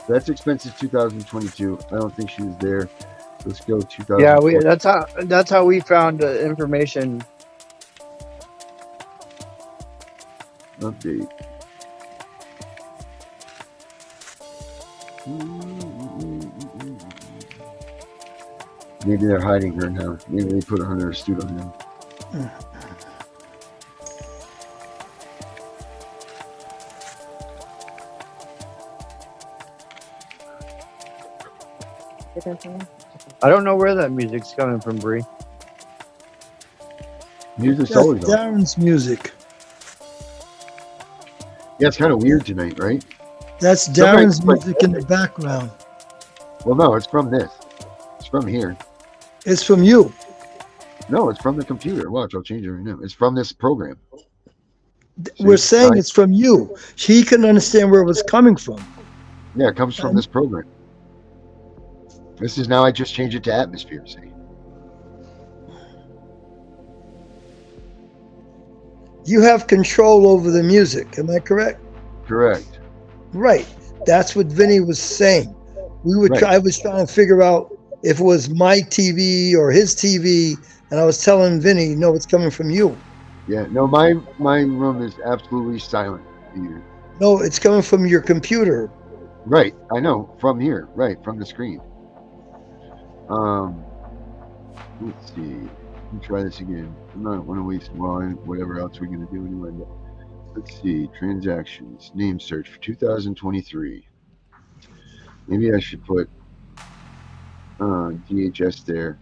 That's expenses 2022. I don't think she was there. So let's go 2000. Yeah, that's how we found the information. Update. Maybe they're hiding her now. Maybe they put her under a suit on them. I don't know where that music's coming from, Bree. Music's That's always on. Darren's music. Yeah, it's kind of weird tonight, right? That's Darren's music in the background. Well, no, it's from this. It's from here. It's from you. No, it's from the computer. Watch, I'll change it right now. It's from this program. We're saying it's from you. He couldn't understand where it was coming from. Yeah, it comes from this program. This is now, I just changed it to atmosphere, see? You have control over the music. Am I correct? Correct. Right. That's what Vinny was saying. I was trying to figure out if it was my TV or his TV, and I was telling Vinny, no, it's coming from you. Yeah, no, my room is absolutely silent here. No, it's coming from your computer. Right, I know, from here, right, from the screen. Let's see. Let me try this again. I'm not want to waste whatever else we're going to do anyway. But let's see. Transactions. Name search for 2023. Maybe I should put DHS there.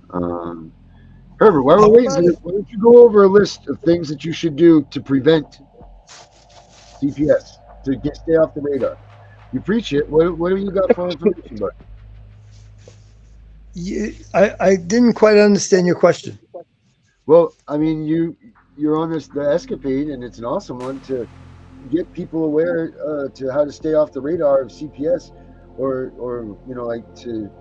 Herbert, while we're waiting, why don't you go over a list of things that you should do to prevent CPS, to stay off the radar? You preach it. What do you got for information, bud? I didn't quite understand your question. Well, I mean, you're on the escapade, and it's an awesome one to get people aware to how to stay off the radar of CPS, or like to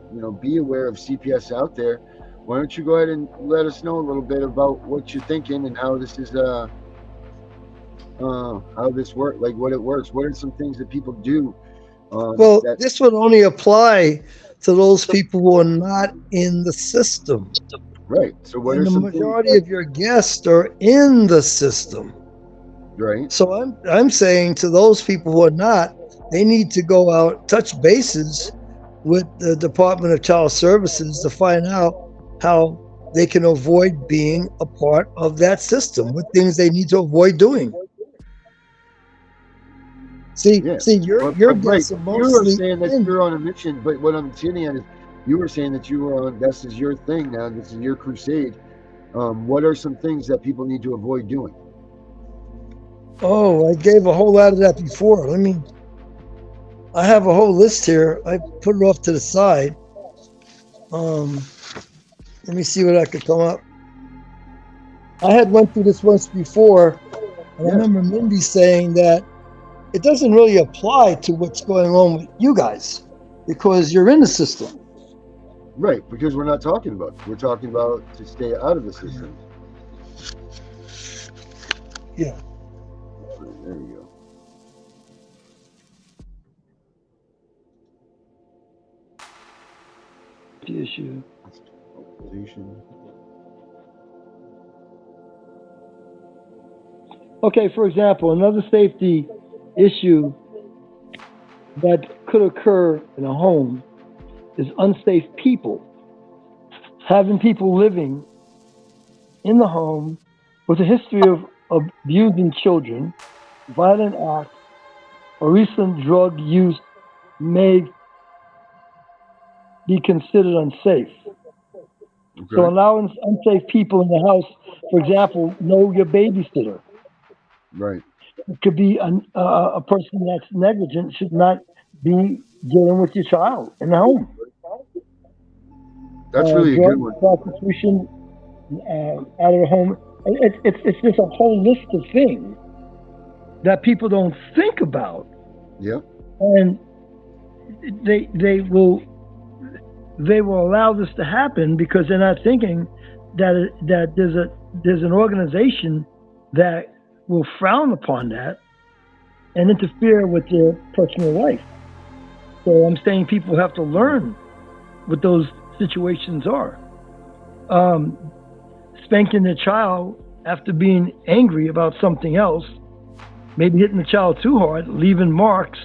be aware of CPS out there. Why don't you go ahead and let us know a little bit about what you're thinking and how this is how this works, like what it works. What are some things that people do? Well, this would only apply to those people who are not in the system. Right. So what and are the some majority of your guests are in the system. Right. So I'm saying to those people who are not, they need to go out, touch bases with the Department of Child Services to find out how they can avoid being a part of that system, what things they need to avoid doing. See, your guests are mostly. You were saying that you're on a mission, but what I'm getting at is, you were saying that you were on. This is your thing now. This is your crusade. What are some things that people need to avoid doing? Oh, I gave a whole lot of that before. I have a whole list here. I put it off to the side. Let me see what I could come up. I had went through this once before, and I remember Mindy saying that it doesn't really apply to what's going on with you guys because you're in the system. Right, because we're not talking about it. We're talking about to stay out of the system. Yeah. There we go. The issue. Okay, for example, another safety issue that could occur in a home is unsafe people. Having people living in the home with a history of abusing children, violent acts, or recent drug use may be considered unsafe. Okay. So allowing unsafe people in the house, for example, know your babysitter. Right. It could be a person that's negligent should not be dealing with your child in the home. That's really a good one. Prostitution out of the home. It's just a whole list of things that people don't think about. Yeah. And they will allow this to happen because they're not thinking that there's an organization that will frown upon that and interfere with their personal life. So I'm saying people have to learn what those situations are. Spanking the child after being angry about something else, maybe hitting the child too hard, leaving marks,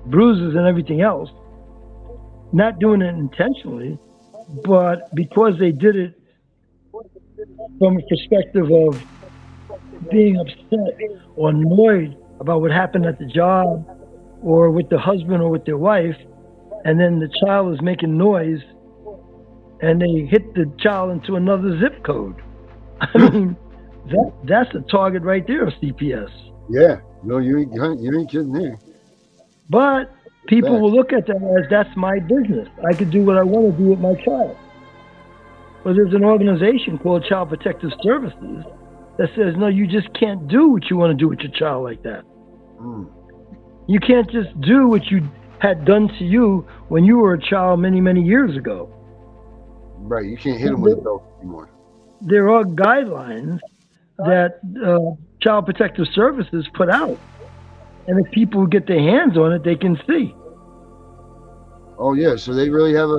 bruises, and everything else. Not doing it intentionally, but because they did it from a perspective of being upset or annoyed about what happened at the job or with the husband or with their wife, and then the child is making noise and they hit the child into another zip code. I mean, that's a target right there of CPS. Yeah, no, you ain't kidding there. But people will look at that as that's my business. I could do what I want to do with my child. But there's an organization called Child Protective Services that says, no, you just can't do what you want to do with your child like that. You can't just do what you had done to you when you were a child many, many years ago. Right, you can't hit them with a belt anymore. There are guidelines that Child Protective Services put out. And if people get their hands on it, they can see. Oh yeah, so they really have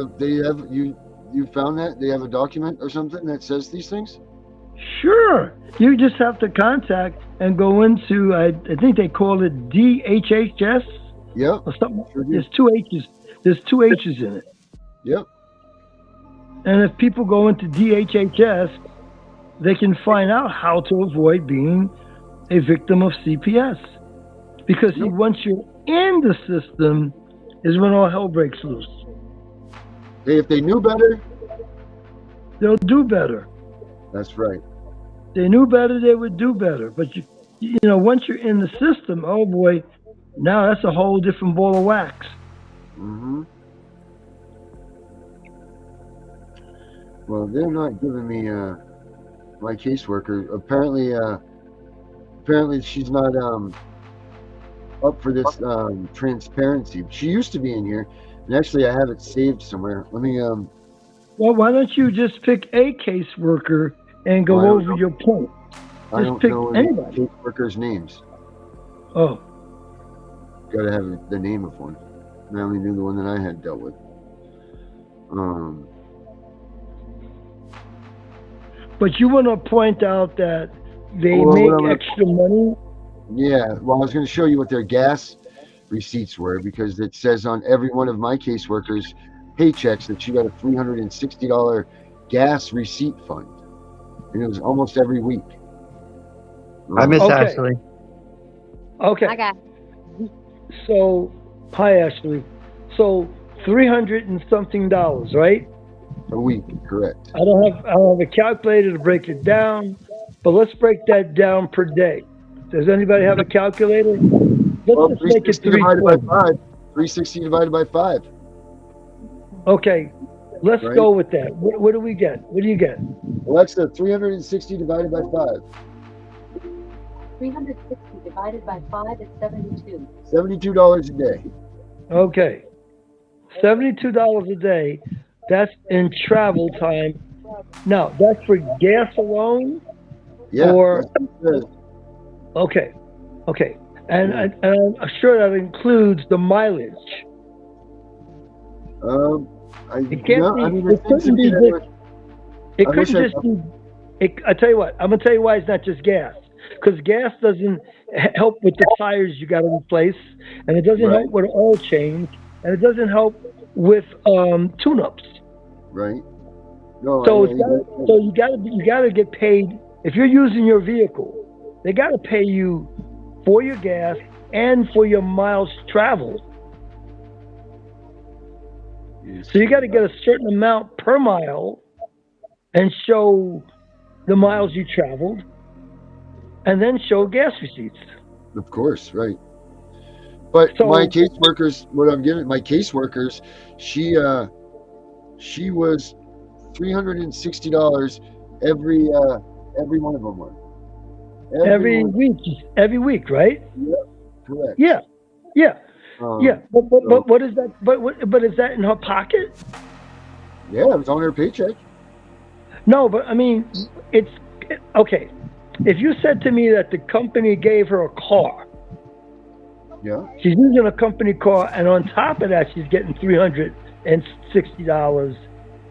you found that? They have a document or something that says these things? Sure. You just have to contact and go into, I think they call it DHHS. Yep. Or something. Sure. There's two H's in it. Yep. And if people go into DHHS they can find out how to avoid being a victim of CPS. Because see, Nope. once you're in the system is when all hell breaks loose. Hey, if they knew better, They'll do better. that's right. If they knew better, they would do better. But you know, once you're in the system, oh boy, now that's a whole different ball of wax. Mm-hmm. Well, they're not giving me my caseworker. Apparently she's not up for this transparency. She used to be in here, and actually I have it saved somewhere. Let me Well, why don't you just pick a caseworker and go Well, I don't over know. your point? I Just don't pick know any anybody. caseworkers' names. Oh, Gotta have the name of one. I only knew the one that I had dealt with. but you want to point out that they Well, what I'm make gonna- extra money. Yeah, well, I was going to show you what their gas receipts were, because it says on every one of my caseworkers' paychecks that she got a $360 gas receipt fund, and it was almost every week. I miss Okay. Ashley. Okay. I got So, hi Ashley. So, $300 and something, right? A week, correct? I don't have a calculator to break it down, but let's break that down per day. Does anybody have a calculator? Well, Let's just make it 360 divided by 320. 5. 360 divided by 5. Okay, let's Right. go with that. What do we get? What do you get? Well, that's the 360 divided by 5. 360 divided by 5 is 72. $72 a day. Okay, $72 a day. That's in travel time. Now, that's for gas alone? Yeah. Or- that's what it says. Okay. And I'm sure that includes the mileage. It can't no, be- I mean, it couldn't be just- It I wish couldn't I- just be. I tell you what. I'm gonna tell you why it's not just gas. Because gas doesn't help with the tires you got to replace, and it doesn't Right. help with oil change, and it doesn't help with tune-ups. Right. No, So I- you gotta get paid if you're using your vehicle. They gotta pay you for your gas and for your miles traveled. So you got to get a certain amount per mile and show the miles you traveled, and then show gas receipts. Of course, right. But So- my caseworkers, what I'm giving my caseworkers, she was $360 every one of them were. Every one. week, right? Correct. Yeah. Um, Yeah. But what is that? But is that in her pocket? Yeah, it was on her paycheck. No, but I mean, it's okay. If you said to me that the company gave her a car, Yeah. she's using a company car, and on top of that, she's getting $360.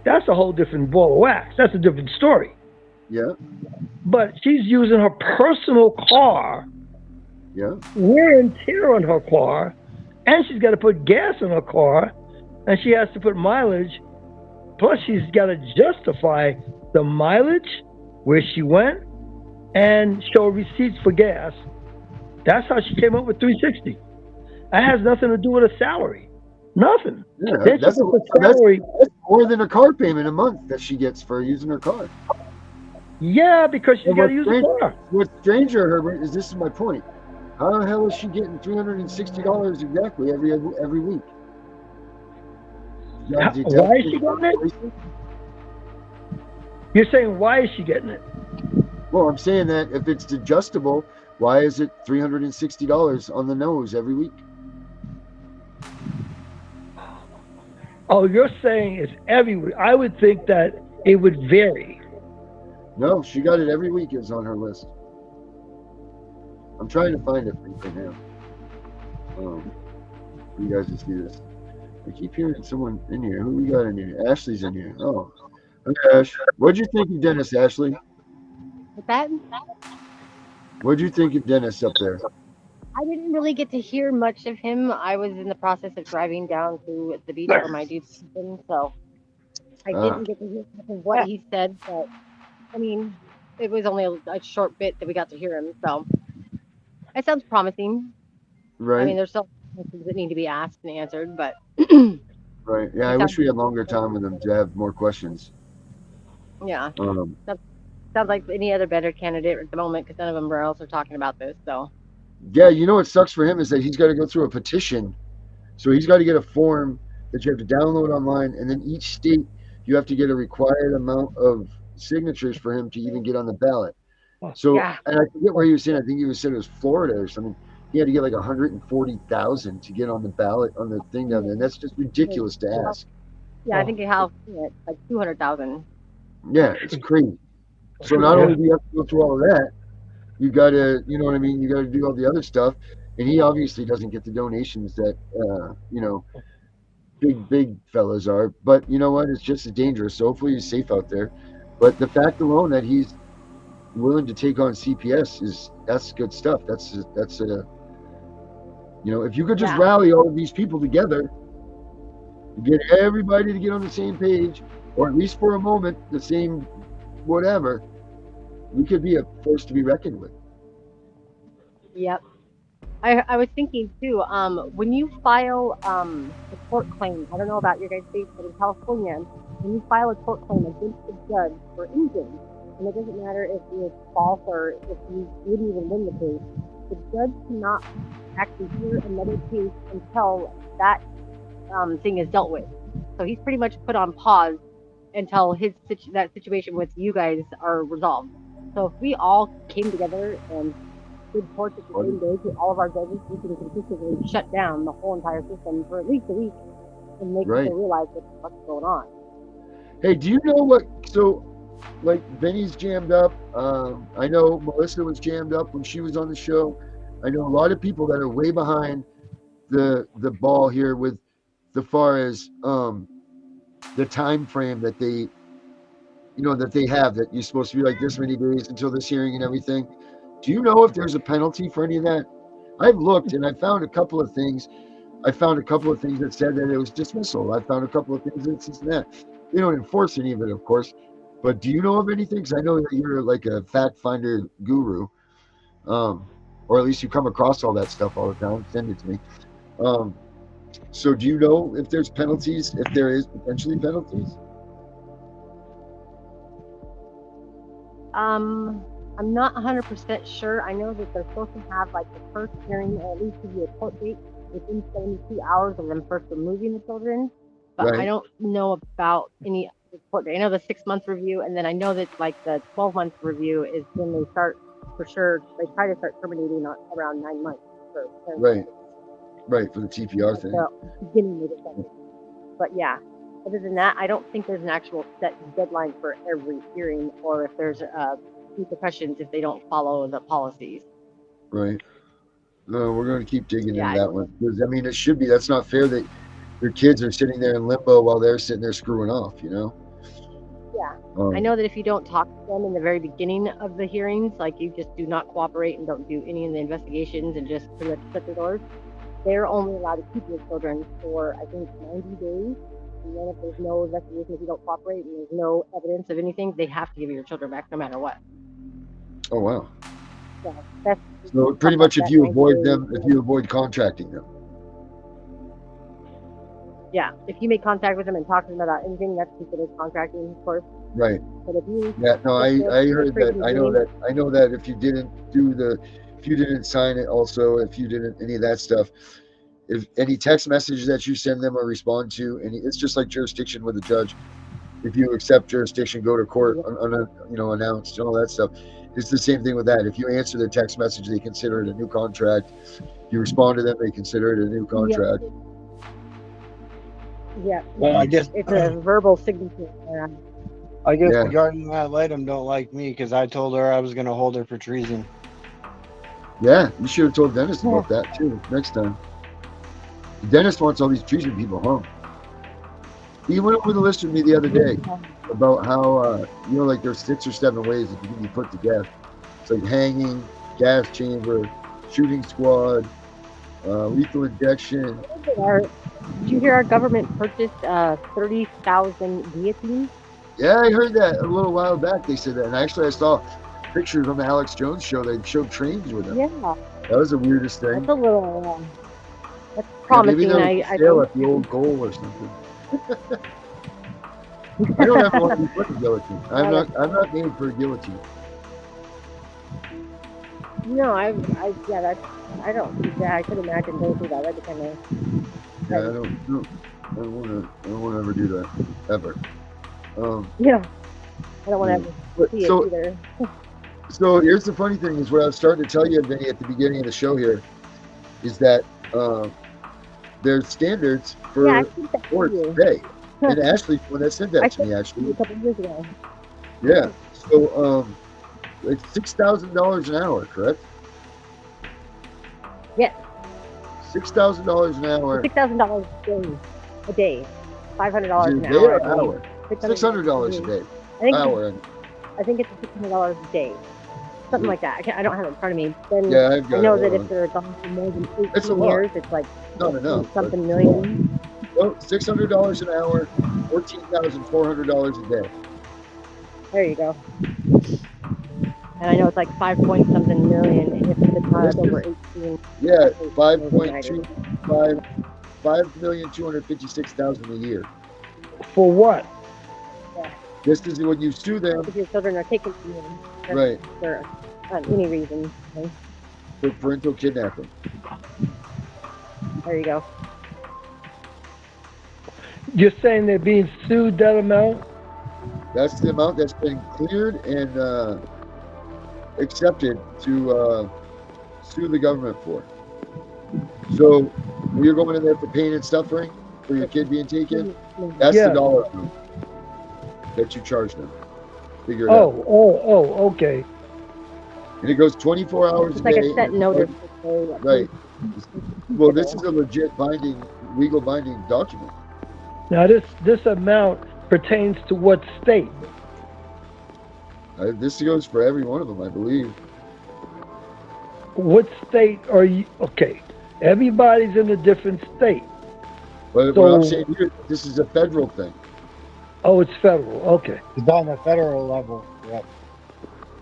That's a whole different ball of wax. That's a different story. Yeah. But she's using her personal car, Yeah. wear and tear on her car, and she's got to put gas in her car, and she has to put mileage. Plus, she's got to justify the mileage, where she went, and show receipts for gas. That's how she came up with 360. That has nothing to do with her salary. Nothing. Yeah. Then she That's, puts the salary. that's more than a car payment a month that she gets for using her car. Yeah, because she's And got to use a car. What's stranger, Herbert, is this is my point. How the hell is she getting $360 exactly every week? Why is she getting it? You're saying, why is she getting it? Well, I'm saying that if it's adjustable, why is it $360 on the nose every week? Oh, you're saying it's every week. I would think that it would vary. No, she got it every week. It's on her list. I'm trying to find it right now. You guys just see this. I keep hearing someone in here. Who we got in here? Ashley's in here. Oh, okay, Ash. What'd you think of Dennis, Ashley? With that, What'd you think of Dennis up there? I didn't really get to hear much of him. I was in the process of driving down to the beach for my due diligence, so I didn't get to hear much of what he said. But I mean, it was only a short bit that we got to hear him. So it sounds promising. I Right. mean, there's still questions that need to be asked and answered, but Right. Yeah, he I sounds, wish we had longer time with him to have more questions. yeah, Um, that sounds like any other better candidate at the moment because none of them else are talking about this. So yeah, you know what sucks for him is that he's got to go through a petition. So he's got to get a form that you have to download online, and then each state you have to get a required amount of signatures for him to even get on the ballot. So, yeah, and I forget where he was saying. I think he was saying it was Florida or something. He had to get like 140,000 to get on the ballot on the thing down there, and that's just ridiculous to ask. yeah, I think in California it's like 200,000. Yeah, it's crazy. So not only do you have to go through all of that, you got to, you know what I mean? You got to do all the other stuff, and he obviously doesn't get the donations that, big fellas are. But you know what? It's just as dangerous. So hopefully he's safe out there. But the fact alone that he's willing to take on CPS that's good stuff. That's if you could just Yeah. rally all of these people together, get everybody to get on the same page, or at least for a moment, the same whatever, we could be a force to be reckoned with. Yep. I was thinking too, when you file a tort claim, I don't know about your guys' state, but in California, when you file a tort claim against the judge for anything, and it doesn't matter if it's false or if you didn't even win the case, the judge cannot actually hear another case until that thing is dealt with. So he's pretty much put on pause until that situation with you guys are resolved. So if we all came together and did torts at the same day to all of our judges, we can consistently shut down the whole entire system for at least a week and make Right. people realize what's going on. Hey, do you know what? So, like, Benny's jammed up. I know Melissa was jammed up when she was on the show. I know a lot of people that are way behind the ball here with the far as the time frame that they have, that you're supposed to be like this many days until this hearing and everything. Do you know if there's a penalty for any of that? I've looked and I found a couple of things. I found a couple of things that said that it was dismissal. I found a couple of things that says that. They don't enforce any of it, of course. But do you know of anything? Because I know that you're like a fact finder guru, or at least you come across all that stuff all the time. Send it to me. So do you know if there's penalties, if there is potentially penalties? I'm not 100% sure. I know that they're supposed to have like the first hearing, or at least give you a court date within 72 hours of them first removing the children. But Right. I don't know about any court date. I know the 6-month review, and then I know that like the 12-month review is when they start for sure. They try to start terminating around 9 months. Right. Right, for the TPR thing. So beginning of December. But yeah, other than that, I don't think there's an actual set deadline for every hearing, or if there's repercussions if they don't follow the policies. Right. No, we're going to keep digging Yeah, into that one, because I mean, it should be. That's not fair that your kids are sitting there in limbo while they're sitting there screwing off. Yeah. I know that if you don't talk to them in the very beginning of the hearings, like you just do not cooperate and don't do any of the investigations and just pretty much shut the doors, they're only allowed to keep your children for, I think, 90 days. And then if there's no investigation, if you don't cooperate and there's no evidence of anything, they have to give your children back no matter what. Oh, wow. So that's So pretty much if you avoid them, if you avoid contracting them. Yeah, if you make contact with them and talk to them about anything, that's considered contracting, of course. Right. But if you I heard that. I know that if you didn't sign it, also if you didn't any of that stuff, if any text message that you send them or respond to, and it's just like jurisdiction with a judge. If you accept jurisdiction, go to court, announced, and all that stuff. It's the same thing with that. If you answer their text message, they consider it a new contract. You respond to them, they consider it a new contract. Yeah. Well, I guess it's a verbal signature. I guess Yeah. the guardian ad litem don't like me because I told her I was going to hold her for treason. Yeah, you should have told Dennis about that too next time. Dennis wants all these treason people hung. He went over the list with me the other day about how like there's 6 or 7 ways that you can be put to death. It's like hanging, gas chamber, shooting squad, lethal injection. Did you hear our government purchased 30,000 guillotines? Yeah, I heard that a little while back. They said that, and actually, I saw pictures on the Alex Jones show. They showed trains with him. Yeah, That was the weirdest thing. that's a little. That's Yeah, maybe promising. that was I a sale think. at the old goal or something. I don't ever want to be put in guillotine. I'm not made for a guillotine. No, yeah, that's. I don't. Yeah, I could imagine going through that. That'd be kind of. Yeah, I don't want to ever do that ever. Yeah, I don't want to But- see so- it either. So here's the funny thing: is what I was starting to tell you, Vinny, at the beginning of the show here, is that there's standards for Yeah, I think that's sports you. pay. And Ashley, when I said that I to me, a actually, couple of years ago. yeah. So it's $6,000 an hour, correct? Yes, $6,000 an hour. $6,000 a day, $500 Is an it a day hour. or hour? $600 a day. I think Hour. I think it's $600 a day, something like that. I don't have it in front of me. Then Yeah, I've got I know it. that Hold if they're gone for more than It's a 18 lot. years, it's like Not enough. but- something million. No, $600 an hour, $14,400 a day. There you go. And I know it's like 5 point something million if the child's over 18. Yeah, United. 5,256,000 a year. For what? This is when you sue them, If your children are taken from you right, for any reason. Okay, for parental kidnapping. there you go. You're saying they're being sued that amount? That's the amount that's been cleared and accepted to sue the government for. So when you're going in there for pain and suffering for your kid being taken, that's Yeah. the dollar amount that you charge them. Figure it out. Oh, okay. And it goes 24 hours It's a like day. a set notice. Right. Well, this is a legit legal binding document. Now this amount pertains to what state? This goes for every one of them, I believe. What state are you? Okay, everybody's in a different state. But what I'm So- saying here, this is a federal thing. Oh, it's federal. Okay. It's on the federal level. Yep.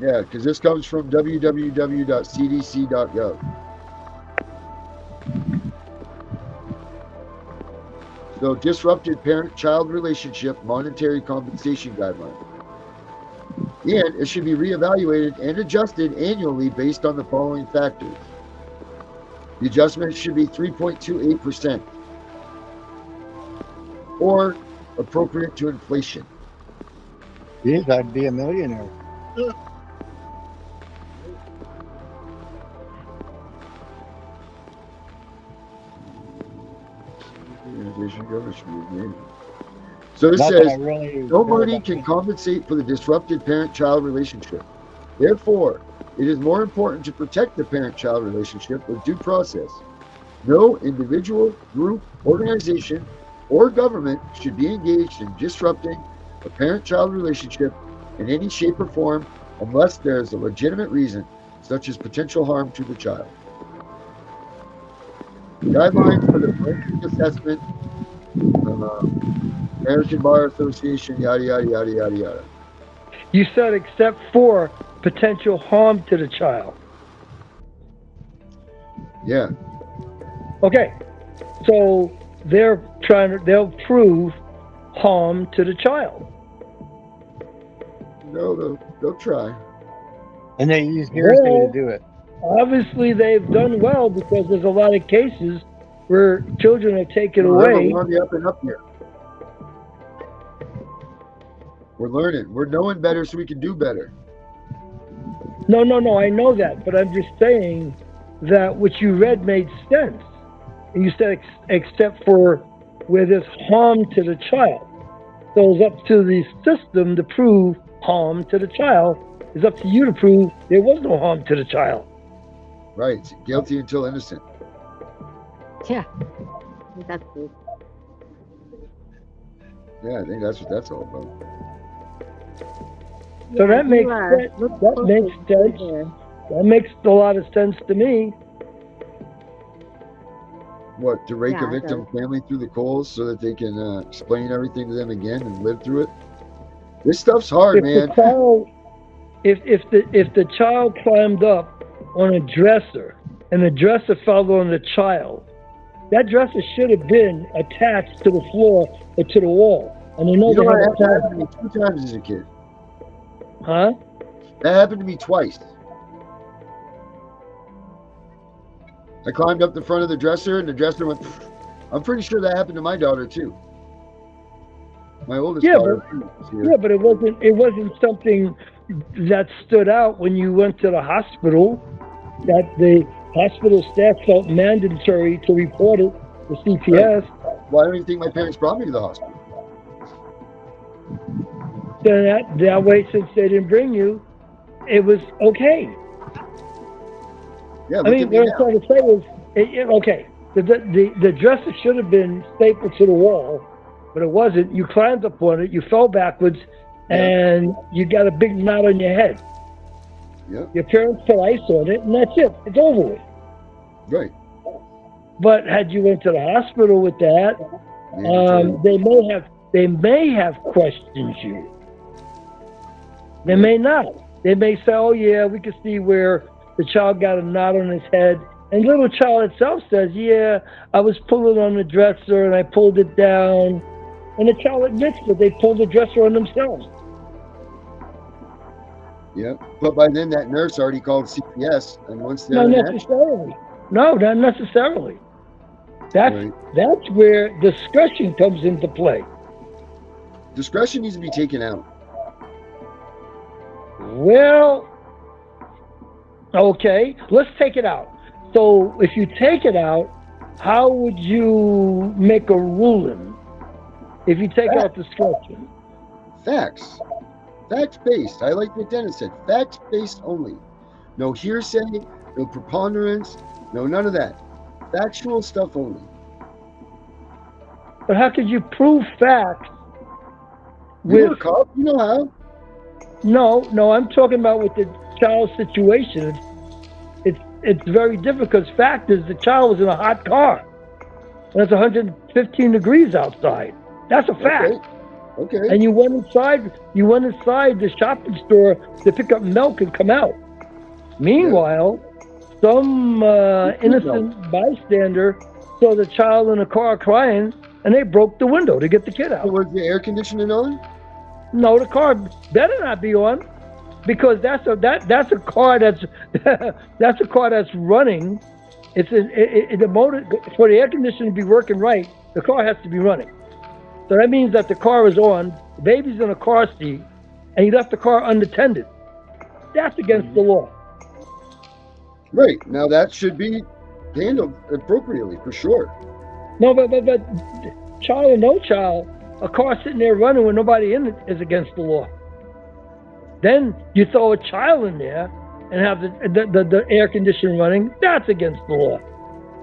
Yeah, because this comes from www.cdc.gov. So, disrupted parent-child relationship monetary compensation guideline. And it should be reevaluated and adjusted annually based on the following factors. The adjustment should be 3.28%, or appropriate to inflation. Geez, I'd be a millionaire. So this Not that I says, really nobody care can about compensate for the disrupted parent-child relationship. Therefore, it is more important to protect the parent-child relationship with due process. No individual, group, organization, or government should be engaged in disrupting a parent-child relationship in any shape or form unless there is a legitimate reason, such as potential harm to the child. Guidelines for the forensic assessment, American Bar Association, yada, yada, yada, yada, yada. You said except for potential harm to the child. Yeah, Okay. So they'll prove harm to the child. no, they'll try. it. And they use hearsay Well- to do it. Obviously, they've done well because there's a lot of cases where children are taken We're away. on the up and up here. We're learning. We're knowing better so we can do better. No, I know that, but I'm just saying that what you read made sense. And you said except for where there's harm to the child. So it's up to the system to prove harm to the child. It's up to you to prove there was no harm to the child. Right. Guilty until innocent. Yeah, I think that's good. Yeah, I think that's what that's all about. So that makes sense. look That closely makes sense. here. That makes a lot of sense to me. What, to rake Yeah, a it victim family through the coals so that they can explain everything to them again and live through it? This stuff's hard, man. if the child climbed up on a dresser and the dresser fell on the child, that dresser should have been attached to the floor or to the wall. And I know You they know, have that a happened to me 2 times as a kid. huh? That happened to me twice. I climbed up the front of the dresser, and the dresser went. I'm pretty sure that happened to my daughter too. My oldest daughter. But it wasn't something that stood out when you went to the hospital, that the hospital staff felt mandatory to report it to CPS. Well, I don't even think my parents brought me to the hospital. Then that way, since they didn't bring you, it was okay. Yeah, I mean, what I'm trying to say is, okay, the dresser should have been stapled to the wall, but it wasn't. You climbed up on it, you fell backwards, and you got a big knot on your head. Yeah. Your parents put ice on it, and that's it. It's over with. Right. But had you went to the hospital with that, they may have questioned you. They may not. They may say, "Oh yeah, we can see where the child got a knot on his head." And the little child itself says, "Yeah, I was pulling on the dresser and I pulled it down." And the child admits that they pulled the dresser on themselves. Yeah, but by then that nurse already called CPS, and once they're Not necessarily. No, not necessarily. That's where discretion comes into play. Discretion needs to be taken out. Well, okay, let's take it out. So if you take it out, how would you make a ruling if you take out discretion? Facts. Fact-based. I like what Dennis said. Fact-based only. No hearsay, no preponderance, no none of that. Factual stuff only. But how could you prove facts You're a cop, you know how. No, I'm talking about with the child situation. It's very different because fact is the child was in a hot car. And it's 115 degrees outside. That's a fact. Okay. And you went inside the shopping store to pick up milk and come out. Meanwhile, some innocent bystander saw the child in the car crying, and they broke the window to get the kid out. Was the air conditioning on? No, the car better not be on, because that's a car that's that's a car that's running. The motor for the air conditioning to be working right, the car has to be running. So that means that the car is on, the baby's in a car seat, and you left the car unattended. That's against the law. Right. Now that should be handled appropriately, for sure. No, but child or no child, a car sitting there running with nobody in it is against the law. Then you throw a child in there and have the air conditioning running, that's against the law.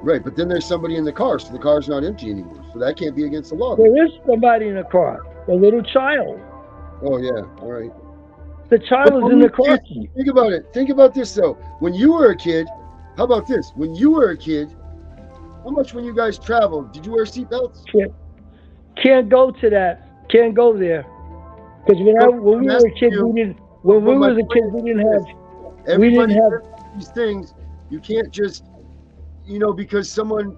Right, but then there's somebody in the car, so the car's not empty anymore. So that can't be against the law. There is somebody in the car, a little child. Oh, yeah, all right. The child is in the car. Think about it. Think about this, though. When you were a kid, how about this? When you were a kid, how much when you guys traveled, did you wear seatbelts? Can't go to that. Can't go there. Because when we were a kid, we didn't. When we was a kid, we didn't have. Everybody has these things. You can't just, because one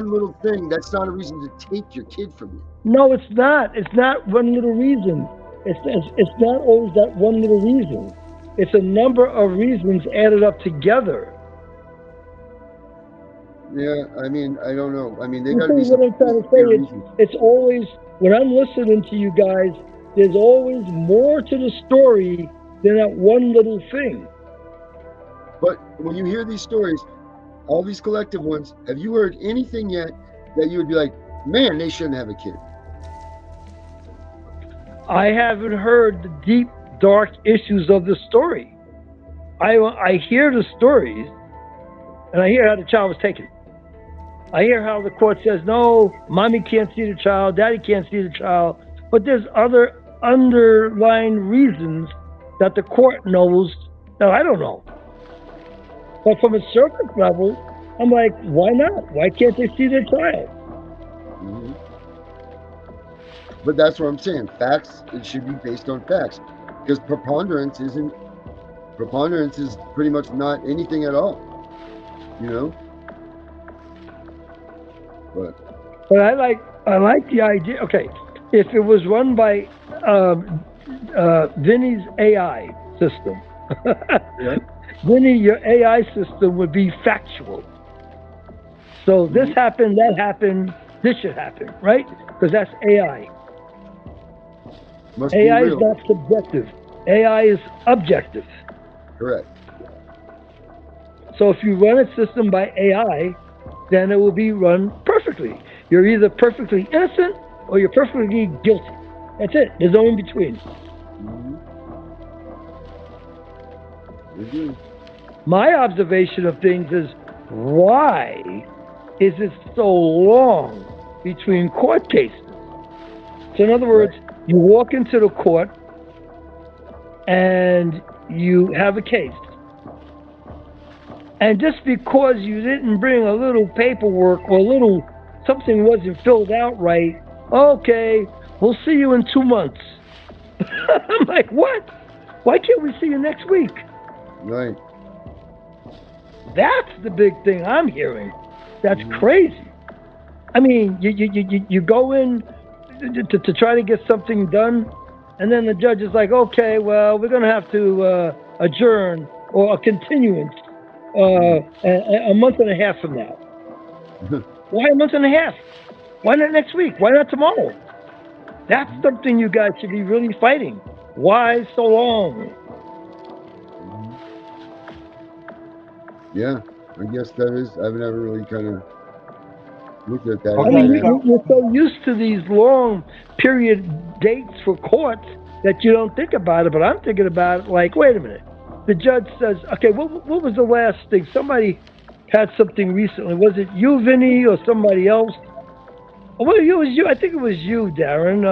little thing, that's not a reason to take your kid from you. No, it's not. It's not one little reason. It's not always that one little reason. It's a number of reasons added up together. Yeah, I mean, I don't know. I mean, they got to be. What I'm trying to say it's always, when I'm listening to you guys, there's always more to the story than that one little thing. But when you hear these stories, all these collective ones, have you heard anything yet that you would be like, man, they shouldn't have a kid? I haven't heard the deep, dark issues of the story. I hear the stories, and I hear how the child was taken. I hear how the court says, no, mommy can't see the child, daddy can't see the child, but there's other underlying reasons that the court knows that I don't know. But from a surface level, I'm like, why not? Why can't they see their child? Mm-hmm. But that's what I'm saying. Facts, it should be based on facts. because preponderance is pretty much not anything at all, you know. But I like the idea. Okay, if it was run by Vinny's AI system, yeah, Vinny, your AI system would be factual. So this happened, that happened, this should happen, right? Because that's AI. must be AI is real. not subjective. AI is objective. Correct. So if you run a system by AI, then it will be run perfectly. You're either perfectly innocent or you're perfectly guilty. That's it. There's no in between. My observation of things is, why is it so long between court cases? So in other words, you walk into the court and you have a case. And just because you didn't bring a little paperwork or something wasn't filled out right, okay, we'll see you in 2 months. I'm like, what? Why can't we see you next week? Right. That's the big thing I'm hearing. That's crazy. I mean, you go in to try to get something done, and then the judge is like, okay, well, we're going to have to adjourn or a continuance a month and a half from now. Why a month and a half? Why not next week? Why not tomorrow? That's something you guys should be really fighting. Why so long? Yeah, I guess that is. I've never really kind of looked at that. I mean, you're so used to these long period dates for courts that you don't think about it, but I'm thinking about it like, wait a minute. The judge says, okay, what was the last thing? Somebody had something recently. Was it you, Vinny, or somebody else? Well, it was you. I think it was you, Darren.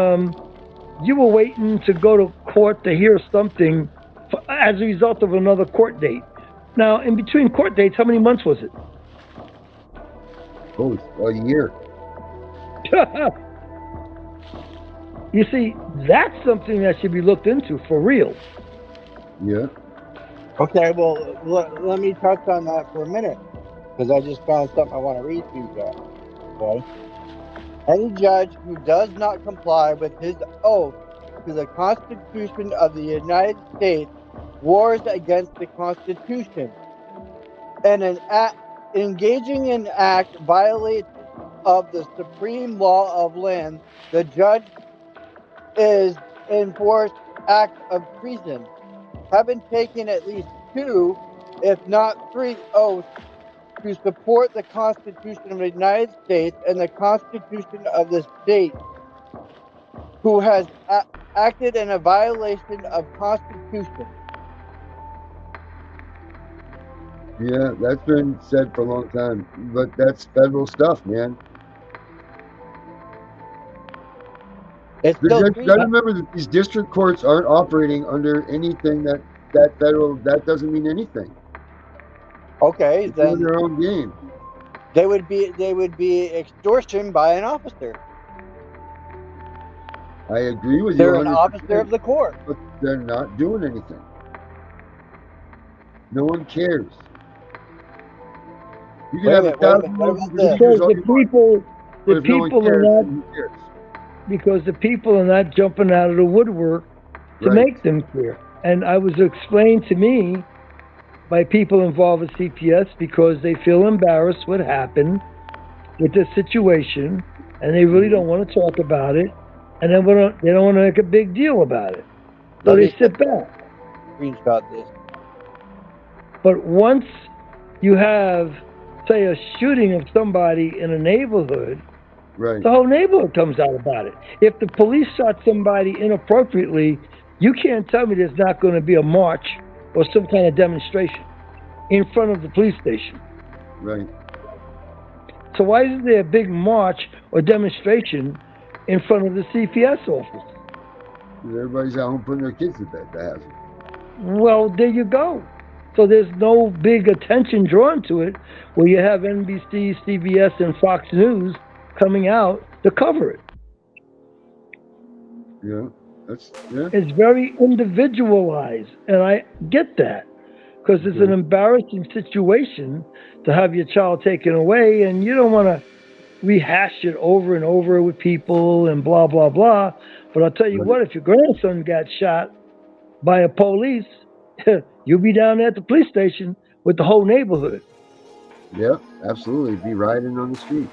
You were waiting to go to court to hear something as a result of another court date. Now, in between court dates, how many months was it? Oh, a year. You see, that's something that should be looked into for real. Yeah. Okay, well, let me touch on that for a minute, because I just found something I want to read to you guys. Okay? Any judge who does not comply with his oath to the Constitution of the United States wars against the Constitution, and engaging in act violates of the supreme law of land, the judge is enforced act of treason, having taken at least 2, if not 3 oaths to support the Constitution of the United States and the Constitution of the state, who has acted in a violation of Constitution. Yeah, that's been said for a long time, but that's federal stuff, man. It's still gotta remember that these district courts aren't operating under anything that federal. That doesn't mean anything. Okay, they're then doing their own game. They would be extortion by an officer. I agree with you. They're an officer of the court, but they're not doing anything. No one cares. You can have 1,000 because the people are not, because the people are not jumping out of the woodwork to make them clear. And I was explained to me by people involved with CPS because they feel embarrassed what happened with this situation, and they really don't want to talk about it, and then they don't want to make a big deal about it. So they sit back. Screenshot this. But once you have, say, a shooting of somebody in a neighborhood, the whole neighborhood comes out about it. If the police shot somebody inappropriately, you can't tell me there's not going to be a march or some kind of demonstration in front of the police station. Right. So why isn't there a big march or demonstration in front of the CPS office? Everybody's at home putting their kids to bed. That hasn't. Well, there you go. So there's no big attention drawn to it where you have NBC, CBS, and Fox News coming out to cover it. Yeah. Yeah. It's very individualized, and I get that because it's an embarrassing situation to have your child taken away, and you don't want to rehash it over and over with people and blah blah blah. But I'll tell you what, if your grandson got shot by a police, you'll be down there at the police station with the whole neighborhood. Yeah, absolutely. Be riding on the street.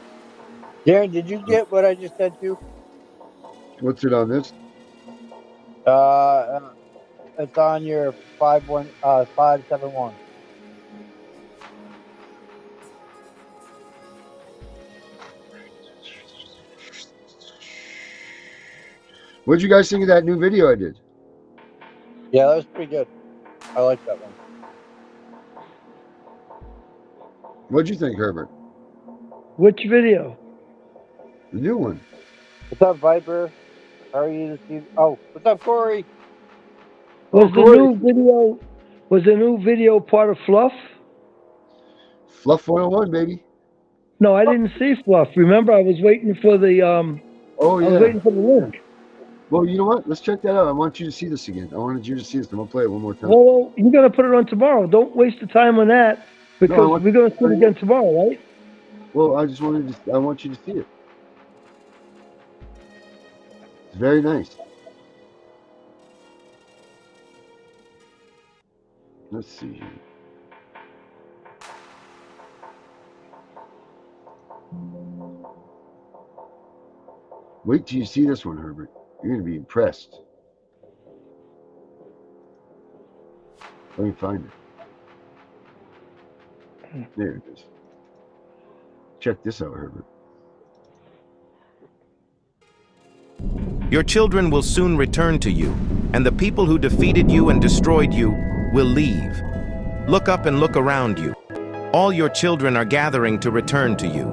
Darren, did you get what I just sent you? What's it on this? It's on your 571. What'd you guys think of that new video I did? Yeah, that was pretty good. I like that one. What'd you think, Herbert? Which video? The new one. What's up, Viper? How are you this evening? Oh, what's up, Corey? Was the new video part of Fluff? Fluff 101, baby. No, I didn't see Fluff. Remember, I was waiting for the Oh yeah. I was waiting for the link. Well, you know what? Let's check that out. I want you to see this again. I wanted you to see this. I'm gonna play it one more time. Well, you're gonna put it on tomorrow. Don't waste the time on that because we're gonna see it again tomorrow, right? Well, I want you to see it. It's very nice. Let's see here. Wait till you see this one, Herbert. You're going to be impressed. Let me find it. There it is. Check this out, Herbert. Your children will soon return to you, and the people who defeated you and destroyed you will leave. Look up and look around you. All your children are gathering to return to you.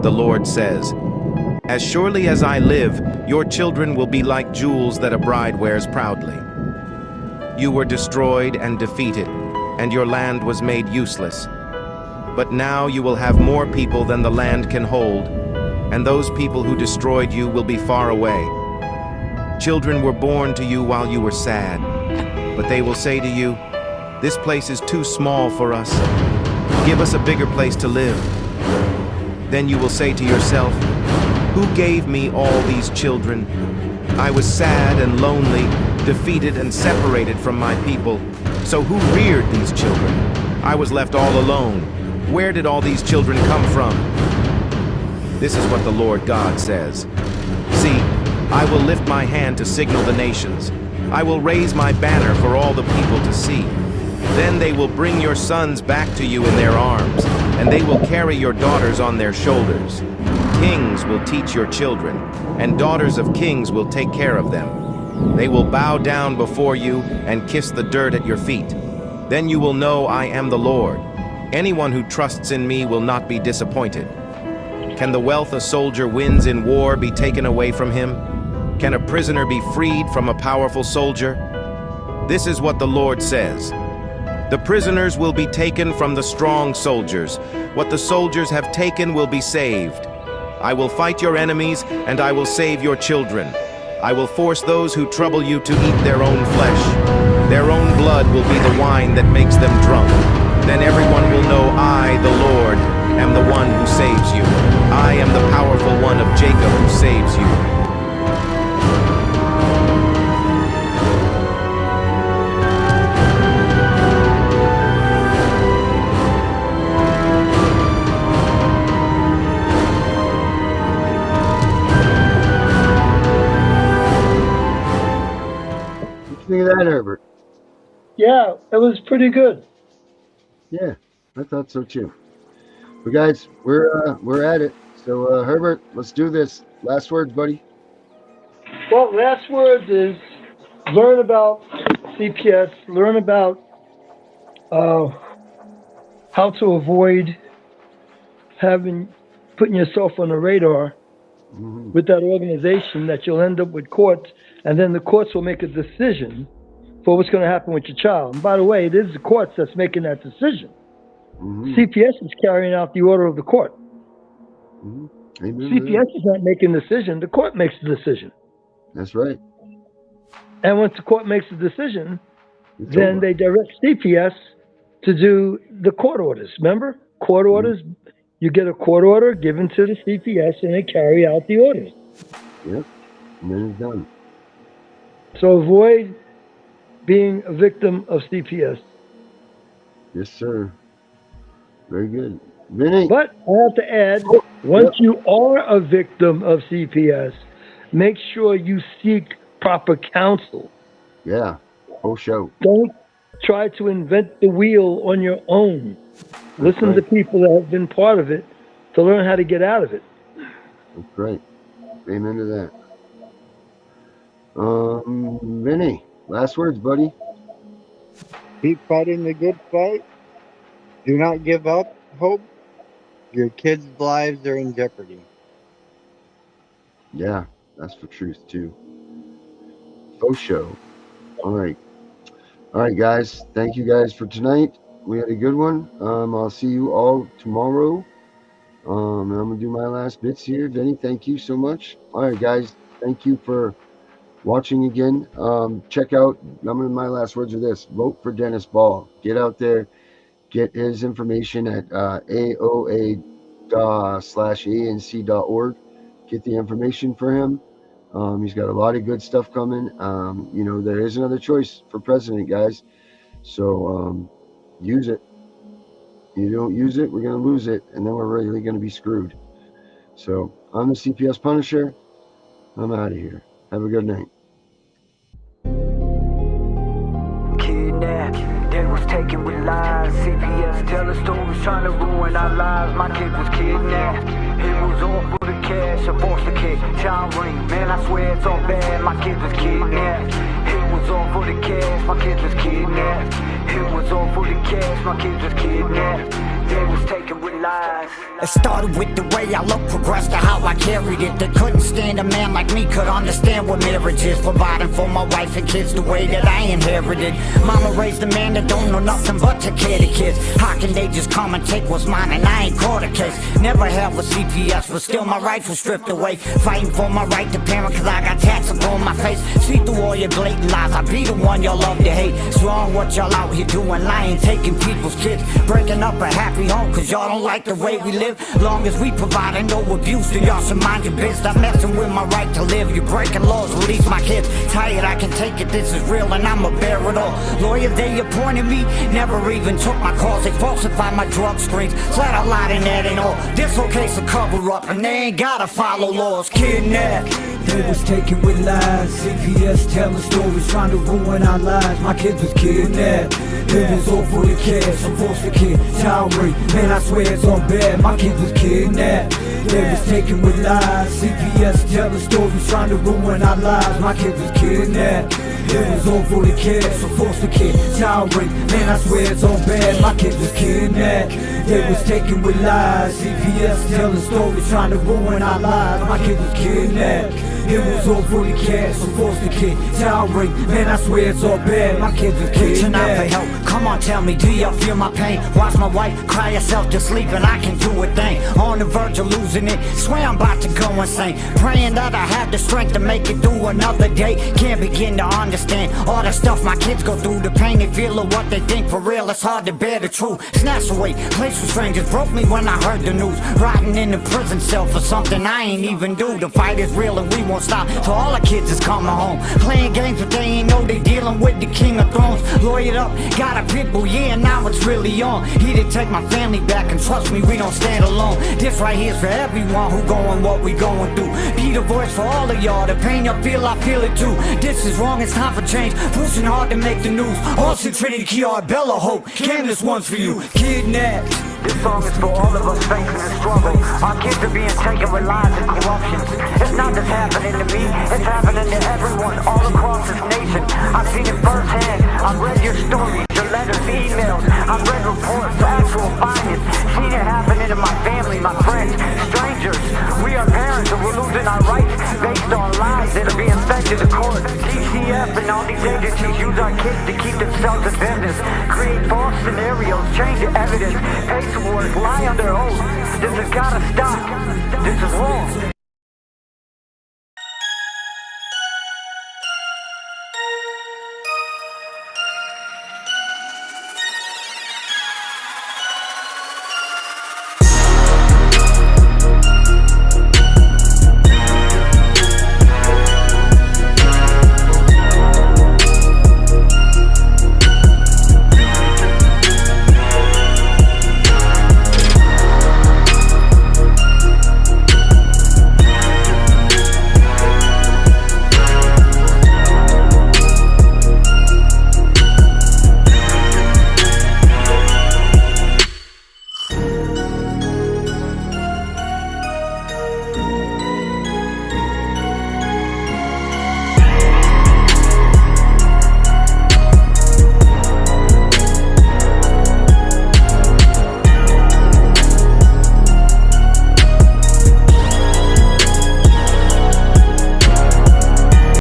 The Lord says, "As surely as I live, your children will be like jewels that a bride wears proudly. You were destroyed and defeated, and your land was made useless. But now you will have more people than the land can hold, and those people who destroyed you will be far away. Children were born to you while you were sad, but they will say to you, 'This place is too small for us. Give us a bigger place to live.' Then you will say to yourself, 'Who gave me all these children? I was sad and lonely, defeated and separated from my people. So who reared these children? I was left all alone. Where did all these children come from?' This is what the Lord God says. See, I will lift my hand to signal the nations. I will raise my banner for all the people to see. Then they will bring your sons back to you in their arms, and they will carry your daughters on their shoulders. Kings will teach your children, and daughters of kings will take care of them. They will bow down before you and kiss the dirt at your feet. Then you will know I am the Lord. Anyone who trusts in me will not be disappointed. Can the wealth a soldier wins in war be taken away from him? Can a prisoner be freed from a powerful soldier? This is what the Lord says. The prisoners will be taken from the strong soldiers. What the soldiers have taken will be saved. I will fight your enemies, and I will save your children. I will force those who trouble you to eat their own flesh. Their own blood will be the wine that makes them drunk. Then everyone will know I, the Lord, am the one who saves you. I am the powerful one of Jacob who saves you." Think of that, Herbert. Yeah, it was pretty good. Yeah, I thought so too. But guys, we're at it. So Herbert, let's do this. Last words, buddy. Well, last words is learn about CPS, learn about how to avoid putting yourself on the radar with that organization, that you'll end up with courts, and then the courts will make a decision for what's going to happen with your child. And by the way, it is the courts that's making that decision. CPS is carrying out the order of the court. CPS is not making the decision. The court makes the decision. That's right. And once the court makes a decision, It's then over. they direct CPS to do the court orders. Remember? Court orders, you get a court order given to the CPS and they carry out the orders. Yep. And then it's done. So avoid being a victim of CPS. Yes, sir. Very good. Vinny. But I have to add, once you are a victim of CPS, make sure you seek proper counsel. Yeah. Whole show. Don't try to invent the wheel on your own. Listen to people that have been part of it to learn how to get out of it. That's right. Amen to that. Vinny, last words, buddy. Keep fighting the good fight. Do not give up hope. Your kids' lives are in jeopardy. Yeah, that's for truth too. Faux show. All right, guys. Thank you guys for tonight. We had a good one. I'll see you all tomorrow. And I'm gonna do my last bits here. Vinny, thank you so much. All right, guys. Thank you for watching again. Check out. My last words are this: vote for Dennis Ball. Get out there. Get his information at AOA/ANC.org. Get the information for him. He's got a lot of good stuff coming. There is another choice for president, guys. So use it. You don't use it, we're going to lose it, and then we're really going to be screwed. So I'm the CPS Punisher. I'm out of here. Have a good night. Kidnapped, they was taken with lies. CPS tell stories trying to ruin our lives. My kid was kidnapped. It was all for the cash, a foster kid, child ring. Man, I swear it's all bad. My kid was kidnapped. It was all for the cash. My kid was kidnapped. It was all for the cash. My kid was kidnapped. They was taken with lies. It started with the way I look, progressed to how I carried it. They couldn't stand a man like me, could understand what marriage is. Providing for my wife and kids the way that I inherited. Mama raised a man that don't know nothing but to care the kids. How can they just come and take what's mine and I ain't caught a case? Never held a CPS, but still my rights were stripped away. Fighting for my right to parent cause I got taxes on my face. See through all your blatant lies, I be the one y'all love to hate. It's wrong what y'all out here doing, lying, taking people's kids. Breaking up a happy home cause y'all don't like the way we live. Long as we providing no abuse, then y'all should mind your biz. Stop messing with my right to live. You're breaking laws, release my kids. Tired, I can take it, this is real and I'ma bear it all. Lawyers, they appointed me, never even took my calls. They falsify my drug screens, flat out lied and that ain't all. This whole case a cover up and they ain't gotta follow laws. Kidnapped, they was taken with lies. CPS telling stories trying to ruin our lives. My kids was kidnapped. It was all for the cash, a foster kid, child rape. Man, I swear it's all bad. My kids was kidnapped. They was taken with lies. CPS telling stories trying to ruin our lives. My kids was kidnapped. It was all for the cash, a foster kid, child rape. Man, I swear it's all bad. My kids was kidnapped. They was taken with lies. CPS telling stories trying to ruin our lives. My kids was kidnapped. It was all for the cash, a foster kid, child rape. Man, I swear it's all bad. My kids was kidnapped. Reaching out for help, come on tell me, do y'all feel my pain? Watch my wife cry herself to sleep and I can do a thing. On the verge of losing it, swear I'm about to go insane. Praying that I have the strength to make it through another day. Can't begin to understand all the stuff my kids go through. The pain they feel or what they think for real, it's hard to bear the truth. Snatched away, place with strangers, broke me when I heard the news. Rotting in the prison cell for something I ain't even do. The fight is real and we won't stop till all the kids is coming home. Playing games but they ain't know they dealing with the king of thrones. Lawyered up, got a pit bull, yeah, now it's really on. He did take my family back and trust me, we don't stand alone. This right here's for everyone who going what we going through. Be the voice for all of y'all, the pain y'all feel, I feel it too. This is wrong, it's time for change, pushing hard to make the news. Austin, Trinity, Kiara, Bella, Hope, Cam, this one's for you. Kidnapped. This song is for all of us facing the struggle. Our kids are being taken with lies and corruption. It's not just happening to me, it's happening to everyone all across this nation. I've seen it firsthand. I've read your stories, your letters, emails. I've read reports, actual findings. Seen it happening to my family, my friends, strangers. We are parents and we're losing our rights based on lies that are being fed to the court. TCF and all these agencies use our kids to keep themselves in business. Create false scenarios, change the evidence, paperwork, lie under oath. This has gotta stop. This is wrong.